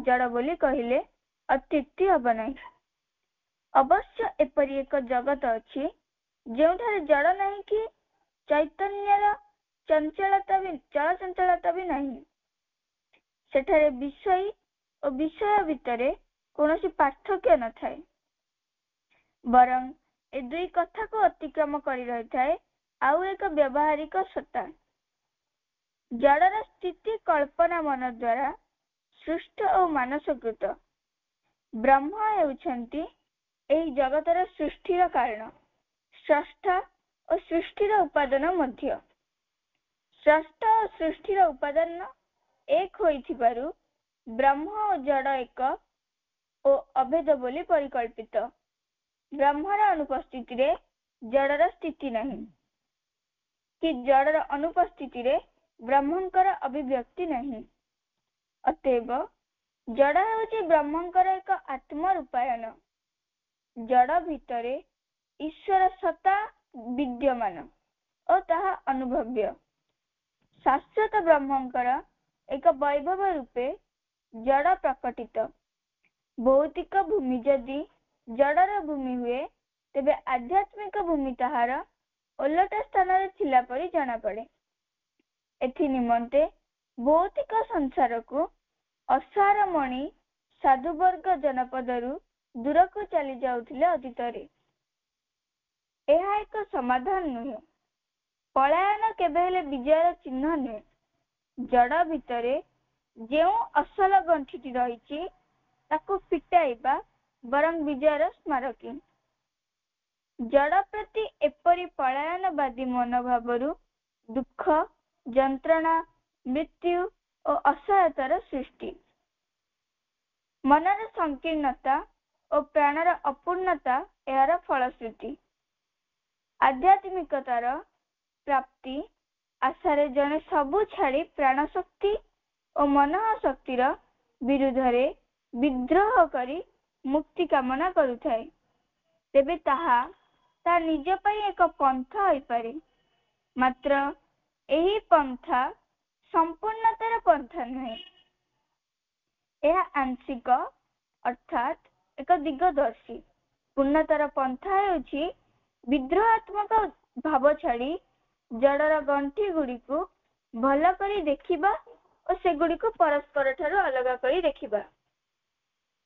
ଜଡ଼ ବୋଲି କହିଲେ ଅତ୍ୟୁକ୍ତି ହେବ ନାହିଁ। ଅବଶ୍ୟ ଏପରି ଏକ ଜଗତ ଅଛି ଯେଉଁଠାରେ ଜଡ଼ ନାହିଁ କି ଚୈତନ୍ୟର ଚଳଚଞ୍ଚଳତା ବି ନାହିଁ। ସେଠାରେ ବିଷୟୀ ଓ ବିଷୟ ଭିତରେ କୌଣସି ପାର୍ଥକ୍ୟ ନଥାଏ, ବରଂ ଏ ଦୁଇ କଥାକୁ ଅତିକ୍ରମ କରି ରହିଥାଏ ଆଉ ଏକ ବ୍ୟବହାରିକ ସତ୍ତା। ଜଡ଼ର ସ୍ଥିତି କଳ୍ପନା ମନ ଦ୍ୱାରା ସୃଷ୍ଟ ଓ ମାନସକୃତ। ବ୍ରହ୍ମ ହେଉଛନ୍ତି ଏହି ଜଗତର ସୃଷ୍ଟିର କାରଣ, ସ୍ରଷ୍ଟା ଓ ସୃଷ୍ଟିର ଉପାଦାନ ମଧ୍ୟ। ସ୍ରଷ୍ଟା ଓ ସୃଷ୍ଟିର ଉପାଦାନ ଏକ ହୋଇଥିବାରୁ ବ୍ରହ୍ମ ଓ ଜଡ଼ ଏକ ଓ ଅଭେଦ ବୋଲି ପରିକଳ୍ପିତ। ବ୍ରହ୍ମର ଅନୁପସ୍ଥିତିରେ ଜଡ଼ର ସ୍ଥିତି ନାହିଁ କି ଜଡ଼ର ଅନୁପସ୍ଥିତିରେ ବ୍ରହ୍ମଙ୍କର ଅଭିବ୍ୟକ୍ତି ନାହିଁ। ଅତଏବ ଜଡ଼ ହେଉଛି ବ୍ରହ୍ମଙ୍କର ଏକ ଆତ୍ମ ରୂପାୟନ। ଜଡ଼ ଭିତରେ ଈଶ୍ୱର ସତ୍ତା ବିଦ୍ୟମାନ ଓ ତାହା ଅନୁଭବ୍ୟ। ଶାଶ୍ୱତ ବ୍ରହ୍ମଙ୍କର ଏକ ବୈଭବ ରୂପେ ଜଡ଼ ପ୍ରକଟିତ। ଭୌତିକ ଭୂମି ଯଦି ଜଡ଼ର ଭୂମି ହୁଏ, ତେବେ ଆଧ୍ୟାତ୍ମିକ ଭୂମି ତାହାର ଓଲଟ ସ୍ଥାନରେ ଥିଲା ପରି ଜଣାପଡ଼େ। ଏଥି ନିମନ୍ତେ ଭୌତିକ ସଂସାରକୁ ଅସାର ମଣି ସାଧୁବର୍ଗ ଜନପଦରୁ ଦୂରକୁ ଚାଲି ଯାଉଥିଲେ ଅତୀତରେ। ଏହା ଏକ ସମାଧାନ ନୁହେଁ। ପଳାୟନ କେବେ ହେଲେ ବିଜୟର ଚିହ୍ନ ନୁହେଁ। ଜଡ଼ ଭିତରେ ଯେଉଁ ଅସଲ ଗଣ୍ଠିଟି ରହିଛି ତାକୁ ଫିଟାଇବା ବରଂ ବିଜୟର ସ୍ମାରକୀ। ଜଡ଼ ପ୍ରତି ଏପରି ପଳାୟନବାଦୀ ମନୋଭାବରୁ ଦୁଃଖ, ଯନ୍ତ୍ରଣା, ମୃତ୍ୟୁ ଓ ଅସହାୟତାର ସୃଷ୍ଟି। ମନର ସଂକୀର୍ଣ୍ଣତା ଓ ପ୍ରାଣର ଅପୂର୍ଣ୍ଣତା ଏହାର ଫଳଶ୍ରୁତି। ଆଧ୍ୟାତ୍ମିକତାର ପ୍ରାପ୍ତି ଆଶାରେ ଜଣେ ସବୁ ଛାଡ଼ି ପ୍ରାଣଶକ୍ତି ଓ ମନଃଶକ୍ତିର ବିରୁଦ୍ଧରେ ବିଦ୍ରୋହ କରି ମୁକ୍ତି କାମନା କରୁଥାଏ, ତେବେ ତାହା ତା ନିଜ ପାଇଁ ଏକ ପନ୍ଥା ହୋଇପାରେ। ମାତ୍ର ଏହି ପନ୍ଥା ସମ୍ପୂର୍ଣ୍ଣତାର ପନ୍ଥା ନୁହେଁ। ଏହା ଆଂଶିକ ଅର୍ଥାତ୍ ଏକ ଦିଗଦର୍ଶୀ। ପୂର୍ଣ୍ଣତାର ପନ୍ଥା ହେଉଛି ବିଦ୍ରୋହାତ୍ମକ ଭାବ ଛାଡ଼ି ଜଡ଼ର ଗଣ୍ଠି ଗୁଡ଼ିକୁ ଭଲ କରି ଦେଖିବା ଓ ସେଗୁଡ଼ିକୁ ପରସ୍ପର ଠାରୁ ଅଲଗା କରି ଦେଖିବା।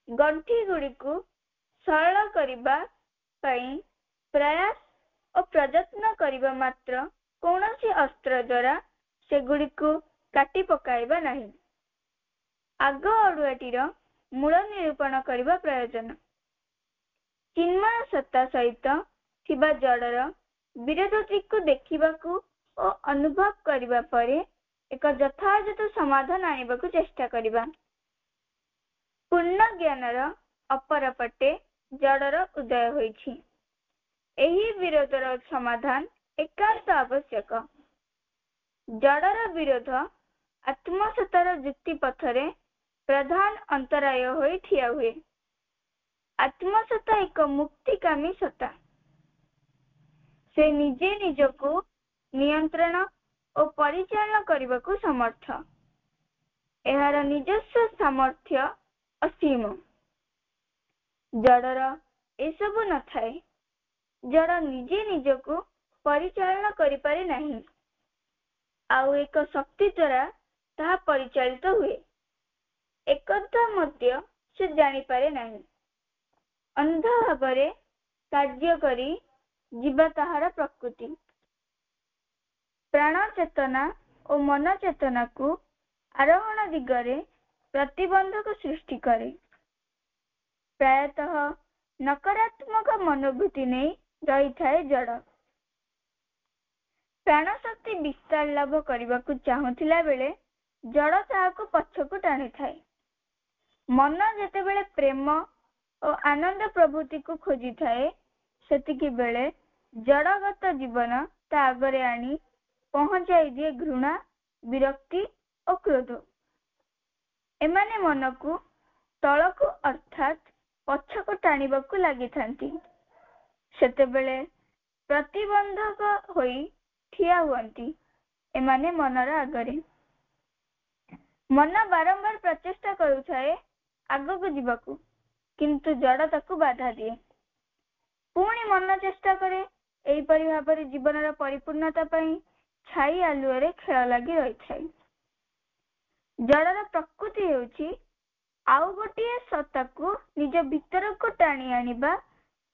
ଗଣ୍ଠି ଗୁଡ଼ିକୁ ସରଳ କରିବା ପାଇଁ ପ୍ରୟାସ ଓ ପ୍ରଯତ୍ନ କରିବା ମାତ୍ର କୌଣସି ଅସ୍ତ୍ର ଦ୍ୱାରା ସେଗୁଡ଼ିକୁ କାଟି ପକାଇବା ନାହିଁ। ଆଗ ଅଡୁଆଟିର ମୂଳ ନିରୂପଣ କରିବା ପ୍ରୟୋଜନ। ଚିନ୍ମୟ ସତ୍ତା ସହିତ ଥିବା ଜଡ଼ର ବିରୋଧଟିକୁ ଦେଖିବାକୁ ଓ ଅନୁଭବ କରିବା ପରେ ଏକ ଯଥାଯଥ ସମାଧାନ ଆଣିବାକୁ ଚେଷ୍ଟା କରିବା। ପୂର୍ଣ୍ଣ ଜ୍ଞାନର ଅପରପଟେ ଜଡ଼ର ଉଦୟ ହୋଇଛି। ଏହି ବିରୋଧର ସମାଧାନ ଏକାନ୍ତ ଆବଶ୍ୟକ। ଜଡ଼ର ବିରୋଧ ଆତ୍ମସତ୍ତାର ଯୁକ୍ତି ପଥରେ ପ୍ରଧାନ ଅନ୍ତରାୟ ହୋଇ ଠିଆ ହୁଏ। ଆତ୍ମସତ୍ତା ଏକ ମୁକ୍ତିକାମୀ ସତ୍ତା। ସେ ନିଜେ ନିଜକୁ ନିୟନ୍ତ୍ରଣ ଓ ପରିଚାଳନା କରିବାକୁ ସମର୍ଥ। ଏହାର ନିଜସ୍ୱ ସାମର୍ଥ୍ୟ ଅସୀମ। ଜଡ଼ର ଏସବୁ ନଥାଏ। ଜଡ଼ ନିଜେ ନିଜକୁ ପରିଚାଳନା କରିପାରେ ନାହିଁ, ଆଉ ଏକ ଶକ୍ତି ଦ୍ୱାରା ତାହା ପରିଚାଳିତ ହୁଏ। ଏକଥା ମଧ୍ୟ ସେ ଜାଣିପାରେ ନାହିଁ। ଅନ୍ଧ ଭାବରେ କାର୍ଯ୍ୟ କରି ଯିବା ତାହାର ପ୍ରକୃତି। ପ୍ରାଣ ଚେତନା ଓ ମନ ଚେତନାକୁ ଆରୋହଣ ଦିଗରେ ପ୍ରତିବନ୍ଧକ ସୃଷ୍ଟି କରେ। ପ୍ରାୟତଃ ନକାରାତ୍ମକ ମନୋବୃତ୍ତି ନେଇ ରହିଥାଏ ଜଡ଼। ପ୍ରାଣଶକ୍ତି ବିସ୍ତାର ଲାଭ କରିବାକୁ ଚାହୁଁଥିଲା ବେଳେ ଜଡ଼ ତାହାକୁ ପଛକୁ ଟାଣିଥାଏ। ମନ ଯେତେବେଳେ ପ୍ରେମ ଓ ଆନନ୍ଦ ପ୍ରଭୃତିକୁ ଖୋଜିଥାଏ, ସେତିକି ବେଳେ ଜଡ଼ଗତ ଜୀବନ ତା ଆଗରେ ଆଣି ପହଞ୍ଚାଇ ଦିଏ ଘୃଣା, ବିରକ୍ତି ଓ କ୍ରୋଧ। ଏମାନେ ମନକୁ ତଳକୁ ଅର୍ଥାତ୍ ପଛକୁ ଟାଣିବାକୁ ଲାଗିଥାନ୍ତି। ସେତେବେଳେ ପ୍ରତିବନ୍ଧକ ହୋଇ ଠିଆ ହୁଅନ୍ତି ଏମାନେ ମନର ଆଗରେ। ମନ ବାରମ୍ବାର ପ୍ରଚେଷ୍ଟା କରୁଥାଏ ଆଗକୁ ଯିବାକୁ, କିନ୍ତୁ ଜଡ଼ ତାକୁ ବାଧା ଦିଏ। ପୁଣି ମନ ଚେଷ୍ଟା କରେ। ଏହିପରି ଭାବରେ ଜୀବନର ପରିପୂର୍ଣ୍ଣତା ପାଇଁ ଛାଇ ଆଲୁଅରେ ଖେଳ ଲାଗି ରହିଥାଏ। ଜଡ଼ର ପ୍ରକୃତି ହେଉଛି ଆଉ ଗୋଟିଏ ସତ୍ତାକୁ ନିଜ ଭିତରକୁ ଟାଣି ଆଣିବା,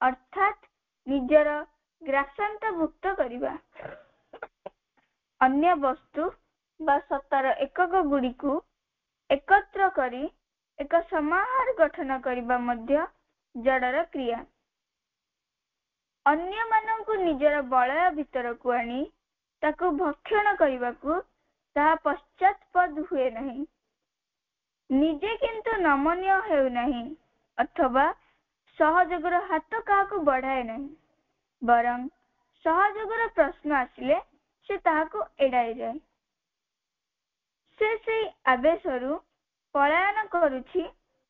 ଅର୍ଥାତ୍ ନିଜର ଗ୍ରାସାନ୍ତଭୁକ୍ତ କରିବା। ଅନ୍ୟ ବସ୍ତୁ ବା ସତ୍ତାର ଏକକ ଗୁଡ଼ିକୁ ଏକତ୍ର କରି ଏକ ସମାହାର ଗଠନ କରିବା ମଧ୍ୟ ଜଡ଼ର କ୍ରିୟା। ଅନ୍ୟମାନଙ୍କୁ ନିଜର ବଳୟ ଭିତରକୁ ଆଣି ତାକୁ ଭକ୍ଷଣ କରିବାକୁ ତାହା ପଶ୍ଚାତ୍ପଦ ହୁଏ ନାହିଁ। ନିଜେ କିନ୍ତୁ ନମନୀୟ ହେଉନାହିଁ ଅଥବା ସହଯୋଗର ହାତ କାହାକୁ ବଢ଼ାଏ ନାହିଁ, ବରଂ ସହଯୋଗର ପ୍ରଶ୍ନ ଆସିଲେ ସେ ତାହାକୁ ଏଡ଼ାଇ ଯାଏ। ସେ ସେହି ଆବେଶରୁ ପଳାୟନ କରୁଛି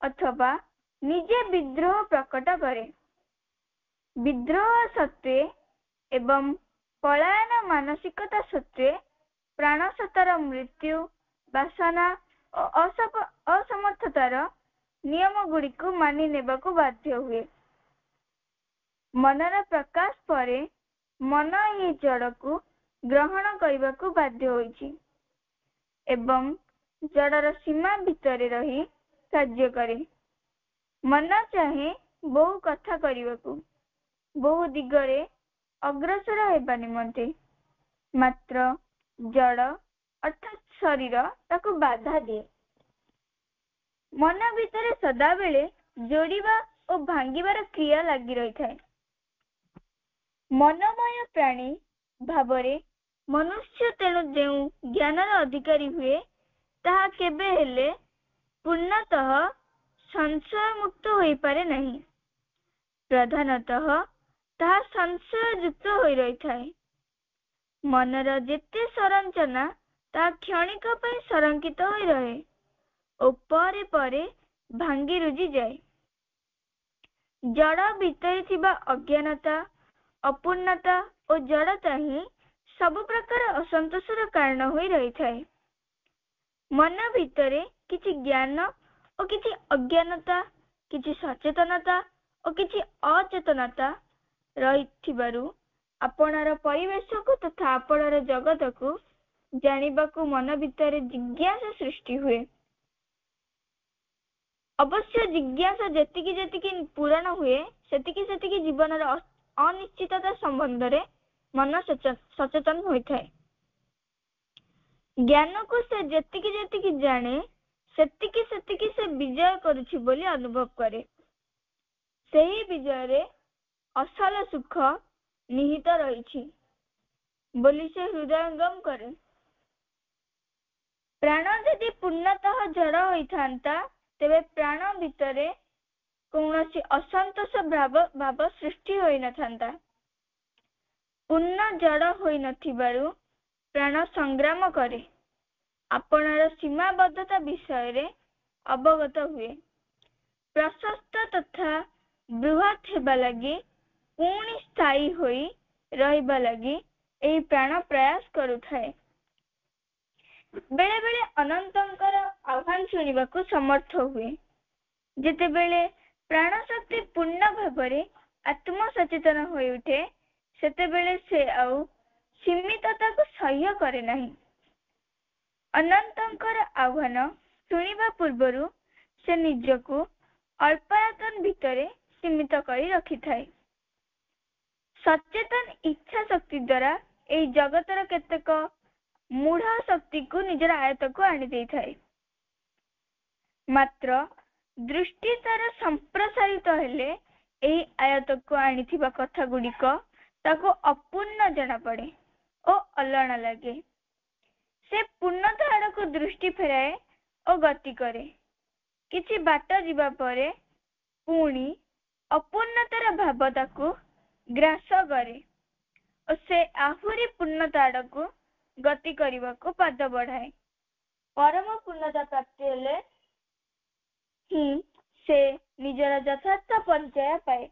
ଅଥବା ନିଜେ ବିଦ୍ରୋହ ପ୍ରକଟ କରେ। ବିଦ୍ରୋହ ସତ୍ତ୍ୱେ ଏବଂ ପଳାୟନ ମାନସିକତା ସତ୍ତ୍ୱେ ପ୍ରାଣସତ୍ତାର ମୃତ୍ୟୁ, ବାସନା ଓ ଅସମର୍ଥତାର ନିୟମ ଗୁଡ଼ିକୁ ମାନି ନେବାକୁ ବାଧ୍ୟ ହୁଏ। ମନର ପ୍ରକାଶ ପରେ ମନ ଏହି ଜଡ଼କୁ ଗ୍ରହଣ କରିବାକୁ ବାଧ୍ୟ ହୋଇଛି ଏବଂ ଜଡ଼ର ସୀମା ଭିତରେ ରହି କାର୍ଯ୍ୟ କରେ। ମନ ଚାହେଁ ବହୁ କଥା କରିବାକୁ, ବହୁ ଦିଗରେ ଅଗ୍ରସର ହେବା ନିମନ୍ତେ, ମାତ୍ର ଜଡ଼ ଅର୍ଥାତ୍ ଶରୀର ତାକୁ ବାଧା ଦିଏ। ମନ ଭିତରେ ସଦାବେଳେ ଯୋଡ଼ିବା ଓ ଭାଙ୍ଗିବାର କ୍ରିୟା ଲାଗି ରହିଥାଏ। ମନମୟ ପ୍ରାଣୀ ଭାବରେ ମନୁଷ୍ୟ ତେଣୁ ଯେଉଁ ଜ୍ଞାନର ଅଧିକାରୀ ହୁଏ, ତାହା କେବେ ହେଲେ ପୂର୍ଣ୍ଣତଃ ସଂଶୟମୁକ୍ତ ହୋଇପାରେ ନାହିଁ। ପ୍ରଧାନତଃ ତାହା ସଂଶୟଯୁକ୍ତ ହୋଇ ରହିଥାଏ। ମନର ଯେତେ ସଂରଚନା ତାହା କ୍ଷଣିକ ପାଇଁ ସଂରକ୍ଷିତ ହୋଇ ରହେ ଓ ପରେ ପରେ ଭାଙ୍ଗି ରୁଜି ଯାଏ। ଜଡ଼ ଭିତରେ ଥିବା ଅଜ୍ଞାନତା, ଅପୂର୍ଣ୍ଣତା ଓ ଜଡ଼ତା ହିଁ ସବୁ ପ୍ରକାର ଅସନ୍ତୋଷର କାରଣ ହୋଇ ରହିଥାଏ। ମନ ଭିତରେ କିଛି ଜ୍ଞାନ ଓ କିଛି ଅଜ୍ଞାନତା, କିଛି ସଚେତନତା ଓ କିଛି ଅଚେତନତା ରହିଥିବାରୁ ଆପଣାର ପରିବେଶକୁ ତଥା ଆପଣାର ଜଗତକୁ ଜାଣିବାକୁ ମନ ଭିତରେ ଜିଜ୍ଞାସା ସୃଷ୍ଟି ହୁଏ। ଅବଶ୍ୟ ଜିଜ୍ଞାସା ଯେତିକି ଯେତିକି ପୂରଣ ହୁଏ, ସେତିକି ସେତିକି ଜୀବନର ଅନିଶ୍ଚିତତା ସମ୍ବନ୍ଧରେ ମନ ସଚେତନ ହୋଇଥାଏ। ଜ୍ଞାନକୁ ସେ ଯେତିକି ଯେତିକି ଜାଣେ, ସେତିକି ସେତିକି ସେ ବିଜୟ କରୁଛି ବୋଲି ଅନୁଭବ କରେ। ସେହି ବିଜୟରେ ଅସଲ ସୁଖ ନିହିତ ରହିଛି ବୋଲି ସେ ହୃଦୟଙ୍ଗମ କରେ। ପ୍ରାଣ ଯଦି ପୂର୍ଣ୍ଣତଃ ଜଡ଼ ହୋଇଥାନ୍ତା, ତେବେ ପ୍ରାଣ ଭିତରେ କୌଣସି ଅସନ୍ତୋଷ ଭାବ ସୃଷ୍ଟି ହୋଇନଥାନ୍ତା। ପୂର୍ଣ୍ଣ ଜଡ଼ ହୋଇନଥିବାରୁ ପ୍ରାଣ ସଂଗ୍ରାମ କରେ, ଆପଣାର ସୀମାବଦ୍ଧତା ବିଷୟରେ ଅବଗତ ହୁଏ। ପ୍ରଶସ୍ତ ତଥା ବୃହତ୍ ହେବା ଲାଗି, ପୁଣି ସ୍ଥାୟୀ ହୋଇ ରହିବା ଲାଗି ଏହି ପ୍ରାଣ ପ୍ରୟାସ କରୁଥାଏ। ବେଳେ ବେଳେ ଅନନ୍ତଙ୍କର ଆହ୍ୱାନ ଶୁଣିବାକୁ ସମର୍ଥ ହୁଏ। ଯେତେବେଳେ ପ୍ରାଣ ଶକ୍ତି ପୂର୍ଣ୍ଣ ଭାବରେ ଆତ୍ମସଚେତନ ହୋଇ ଉଠେ, ସେତେବେଳେ ସେ ଆଉ ସୀମିତତାକୁ ସହ୍ୟ କରେ ନାହିଁ। ଅନନ୍ତଙ୍କର ଆହ୍ୱାନ ଶୁଣିବା ପୂର୍ବରୁ ସେ ନିଜକୁ ଅଳ୍ପାୟତନ ଭିତରେ ସୀମିତ କରି ରଖିଥାଏ। ସଚେତନ ଇଚ୍ଛା ଶକ୍ତି ଦ୍ୱାରା ଏହି ଜଗତର କେତେକ ମୂଢ଼ ଶକ୍ତିକୁ ନିଜର ଆୟତ୍ତକୁ ଆଣି ଦେଇଥାଏ। ମାତ୍ର ଦୃଷ୍ଟି ତାର ସମ୍ପ୍ରସାରିତ ହେଲେ ଏହି ଆୟତ୍ତକୁ ଆଣିଥିବା କଥା ଗୁଡ଼ିକ ତାକୁ ଅପୂର୍ଣ୍ଣ ଜଣାପଡ଼େ ଓ ଅଲଣା ଲାଗେ। ସେ ପୂର୍ଣ୍ଣତା ଆଡ଼କୁ ଦୃଷ୍ଟି ଫେରାଏ ଓ ଗତି କରେ। କିଛି ବାଟ ଯିବା ପରେ ପୁଣି ଅପୂର୍ଣ୍ଣତାର ଭାବ ତାକୁ ଗ୍ରାସ କରେ ଓ ସେ ଆହୁରି ପୂର୍ଣ୍ଣତା ଆଡ଼କୁ ଗତି କରିବାକୁ ପାଦ ବଢ଼ାଏ। ପରମ ପୂର୍ଣ୍ଣତା ପ୍ରାପ୍ତି ହେଲେ ହିଁ ସେ ନିଜର ଯଥାର୍ଥ ପରିଚୟ ପାଏ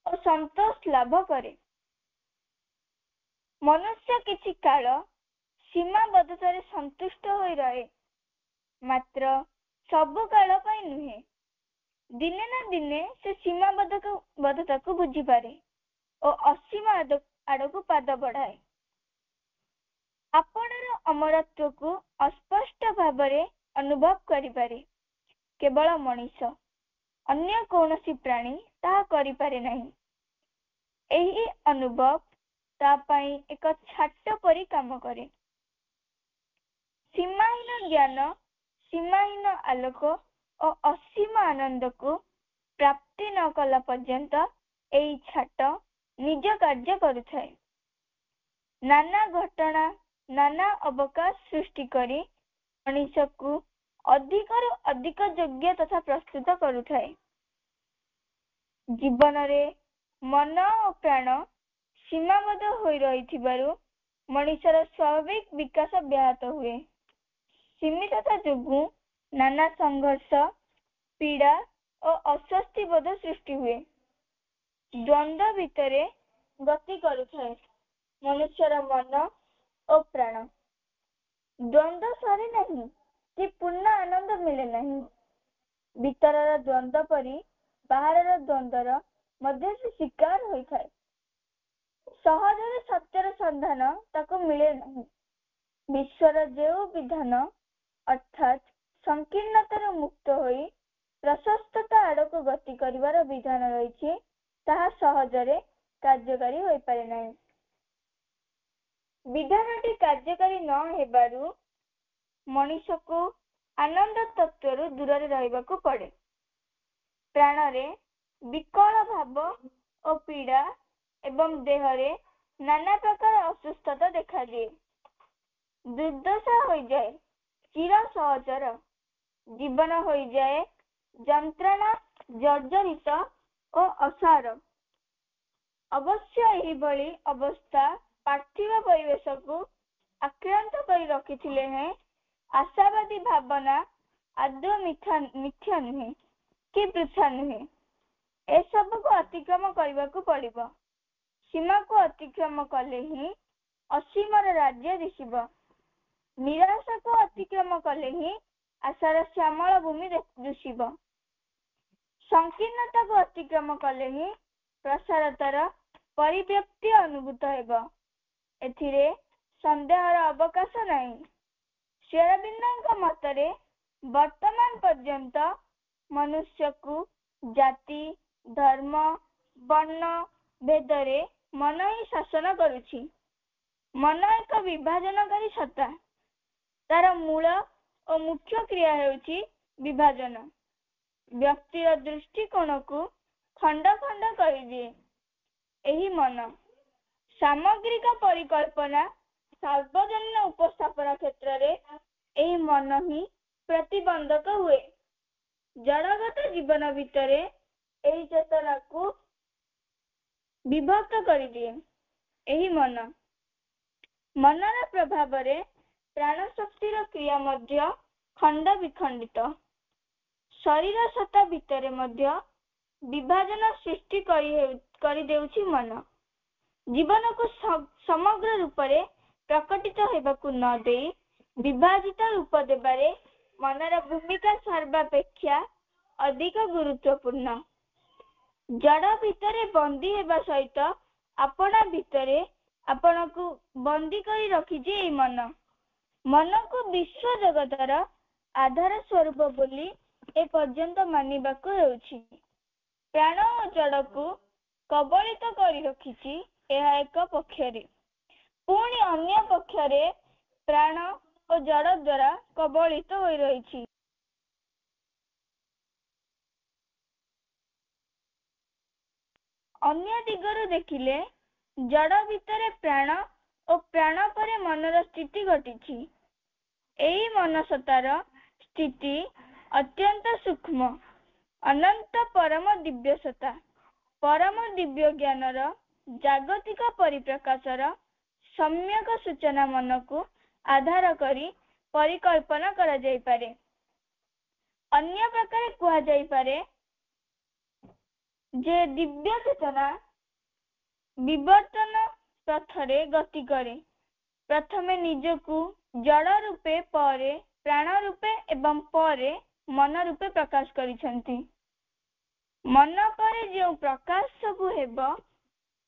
ଓ ସନ୍ତୋଷ ଲାଭ କରେ। ମନୁଷ୍ୟ କିଛି କାଳ ସୀମାବଦ୍ଧତାରେ ସନ୍ତୁଷ୍ଟ ହୋଇ ରହେ, ମାତ୍ର ସବୁ କାଳ ପାଇଁ ନୁହେଁ। ଦିନେ ନା ଦିନେ ସେ ସୀମାବଦ୍ଧତାକୁ ବୁଝିପାରେ ଓ ଅସୀମ ଆଡ଼କୁ ପାଦ ବଢ଼ାଏ। ଆପଣାର ଅମରତ୍ୱକୁ ଅସ୍ପଷ୍ଟ ଭାବରେ ଅନୁଭବ କରିପାରେ। କେବଳ ମଣିଷ, ଅନ୍ୟ କୌଣସି ପ୍ରାଣୀ ତାହା କରିପାରେ ନାହିଁ। ଏହି ଅନୁଭବ ତା ପାଇଁ ଏକ ଛାଟ ପରି କାମ କରେ। ସୀମାହୀନ ଜ୍ଞାନ, ସୀମାହୀନ ଆଲୋକ ଓ ଅସୀମ ଆନନ୍ଦକୁ ପ୍ରାପ୍ତି ନ କଲା ପର୍ଯ୍ୟନ୍ତ ଏହି ଛାଟ ନିଜ କାର୍ଯ୍ୟ କରୁଥାଏ। ନାନା ଘଟଣା, ନାନା ଅବକାଶ ସୃଷ୍ଟି କରି ମଣିଷକୁ ଅଧିକରୁ ଅଧିକ ଯୋଗ୍ୟ ତଥା ପ୍ରସ୍ତୁତ କରୁଥାଏ। ଜୀବନରେ ମନ ଓ ପ୍ରାଣ ସୀମାବଦ୍ଧ ହୋଇ ରହିଥିବାରୁ ମଣିଷର ସ୍ୱାଭାବିକ ବିକାଶ ବ୍ୟାହତ ହୁଏ। ସୀମିତତା ଯୋଗୁଁ ନାନା ସଂଘର୍ଷ, ପୀଡ଼ା ଓ ଅସ୍ୱସ୍ତି ବୋଧ ସୃଷ୍ଟି ହୁଏ। ଦ୍ୱନ୍ଦ୍ୱ ଭିତରେ ଗତି କରୁଥାଏ ମନୁଷ୍ୟର ମନ ଓ ପ୍ରାଣ। ଦ୍ୱନ୍ଦ୍ୱ ସରେ ନାହିଁ କି ପୂର୍ଣ୍ଣ ଆନନ୍ଦ ମିଳେ ନାହିଁ। ଭିତରର ଦ୍ୱନ୍ଦ୍ୱ ପରି ବାହାରର ଦ୍ୱନ୍ଦ୍ୱର ମଧ୍ୟ ସେ ଶିକାର ହୋଇଥାଏ। ସହଜରେ ସତ୍ୟର ସନ୍ଧାନ ତାକୁ ମିଳେ ନାହିଁ। ବିଶ୍ୱର ଯେଉଁ ବିଧାନ ଅର୍ଥାତ୍ ସଂକୀର୍ଣ୍ଣତାରୁ ମୁକ୍ତ ହୋଇ ପ୍ରଶସ୍ତତା ଆଡ଼କୁ ଗତି କରିବାର ବିଧାନ ରହିଛି, ତାହା ସହଜରେ କାର୍ଯ୍ୟକାରୀ ହୋଇପାରେ ନାହିଁ। ବିଧାନଟି କାର୍ଯ୍ୟକାରୀ ନ ହେବାରୁ ମଣିଷକୁ ଆନନ୍ଦ ତତ୍ତ୍ୱରୁ ଦୂରରେ ରହିବାକୁ ପଡ଼େ। ପ୍ରାଣରେ ବିକଳ ଭାବ ଓ ପୀଡ଼ା ଏବଂ ଦେହରେ ନାନା ପ୍ରକାର ଅସୁସ୍ଥତା ଦେଖାଦିଏ। ଦୁର୍ଦ୍ଦଶା ହୋଇଯାଏ ଚିର ସହଚର, ଜୀବନ ହୋଇଯାଏ ଯନ୍ତ୍ରଣା ଜର୍ଜରିତ ଓ ଅସାର। ଅବଶ୍ୟ ଏହିଭଳି ଅବସ୍ଥା ପାର୍ଥିବ ପରିବେଶକୁ ଆକ୍ରାନ୍ତ କରି ରଖିଥିଲେ ହେଁ ଆଶାବାଦୀ ଭାବନା ଆଦୌ ମିଥ୍ୟା ନୁହେଁ କି ବୃଥା ନୁହେଁ। ଏସବୁକୁ ଅତିକ୍ରମ କରିବାକୁ ପଡ଼ିବ। ସୀମାକୁ ଅତିକ୍ରମ କଲେ ହିଁ ଅସୀମର ରାଜ୍ୟ ଦିଶିବ। ନିରାଶାକୁ ଅତିକ୍ରମ କଲେ ହିଁ ଆଶାର ଶ୍ୟାମଳ ଭୂମି ଦିଶିବ। ସଂକୀର୍ଣ୍ଣତାକୁ ଅତିକ୍ରମ କଲେ ହିଁ ପ୍ରସାରତାର ପରିବ୍ୟାପ୍ତି ଅନୁଭୂତ ହେବ। ଏଥିରେ ସନ୍ଦେହର ଅବକାଶ ନାହିଁ। ଶ୍ରୀ ଅରବିନ୍ଦଙ୍କ ମତରେ ବର୍ତ୍ତମାନ ପର୍ଯ୍ୟନ୍ତ ମନୁଷ୍ୟକୁ ଜାତି, ଧର୍ମ, ବର୍ଣ୍ଣ ଭେଦରେ ମନ ହିଁ ଶାସନ କରୁଛି। ମନ ଏକ ବିଭାଜନକାରୀ ସତ୍ତା। ତାର ମୂଳ ଓ ମୁଖ୍ୟ କ୍ରିୟା ହେଉଛି ବିଭାଜନ। ବ୍ୟକ୍ତିର ଦୃଷ୍ଟିକୋଣକୁ ଖଣ୍ଡ ଖଣ୍ଡ କରିଦିଏ ଏହି ମନ। ସାମଗ୍ରିକ ପରିକଳ୍ପନା, ସାର୍ବଜନୀନ ଉପସ୍ଥାପନା କ୍ଷେତ୍ରରେ ଏହି ମନ ହିଁ ପ୍ରତିବନ୍ଧକ ହୁଏ। ଜଡ଼ଗତ ଜୀବନ ଭିତରେ ଏହି ଚେତନାକୁ ବିଭକ୍ତ କରିଦିଏ ଏହି ମନ। ମନର ପ୍ରଭାବରେ ପ୍ରାଣଶକ୍ତିର କ୍ରିୟା ମଧ୍ୟ ଖଣ୍ଡ ବିଖଣ୍ଡିତ। ଶରୀର ସତ୍ତା ଭିତରେ ମଧ୍ୟ ବିଭାଜନ ସୃଷ୍ଟି କରିଦେଉଛି ମନ। ଜୀବନକୁ ସମଗ୍ର ରୂପରେ ପ୍ରକଟିତ ହେବାକୁ ନ ଦେଇ ବିଭାଜିତ ରୂପ ଦେବାରେ ମନର ଭୂମିକା ସର୍ବାପେକ୍ଷା ଅଧିକ ଗୁରୁତ୍ୱପୂର୍ଣ୍ଣ। ଜଡ଼ ଭିତରେ ବନ୍ଦୀ ହେବା ସହିତ ଆପଣା ଭିତରେ ଆପଣଙ୍କୁ ବନ୍ଦୀ କରି ରଖିଛି ଏହି ମନ। ମନକୁ ବିଶ୍ୱ ଜଗତର ଆଧାର ସ୍ୱରୂପ ବୋଲି ଏପର୍ଯ୍ୟନ୍ତ ମାନିବାକୁ ହେଉଛି। ପ୍ରାଣ ଓ ଜଡ଼କୁ କବଳିତ କରି ରଖିଛି ଏହା ଏକ ପକ୍ଷରେ, ପୁଣି ଅନ୍ୟ ପକ୍ଷରେ ପ୍ରାଣ ଓ ଜଡ଼ ଦ୍ୱାରା କବଳିତ ହୋଇ ରହିଛି। ଅନ୍ୟ ଦିଗରୁ ଦେଖିଲେ ଜଡ଼ ଭିତରେ ପ୍ରାଣ ଓ ପ୍ରାଣ ପରେ ମନର ସ୍ଥିତି ଘଟିଛି। ଏହି ମନସତ୍ତାର ସ୍ଥିତି ଅତ୍ୟନ୍ତ ସୂକ୍ଷ୍ମ, ଅନନ୍ତ ପରମ ଦିବ୍ୟ ସତ୍ତା। ପରମ ଦିବ୍ୟ ଜ୍ଞାନର ଜାଗତିକ ପରିପ୍ରକାଶର ସମ୍ୟକ ସୂଚନା ମନକୁ ଆଧାର କରି ପରିକଳ୍ପନା କରାଯାଇପାରେ। ଅନ୍ୟ ପ୍ରକାରେ କୁହାଯାଇପାରେ ଯେ ଦିବ୍ୟ ଚେତନା ବିବର୍ତ୍ତନ ପଥରେ ଗତି କରେ। ପ୍ରଥମେ ନିଜକୁ ଜଡ଼ ରୂପେ, ପରେ ପ୍ରାଣ ରୂପେ ଏବଂ ପରେ ମନ ରୂପେ ପ୍ରକାଶ କରିଛନ୍ତି। ମନ ପରେ ଯେଉଁ ପ୍ରକାଶ ସବୁ ହେବ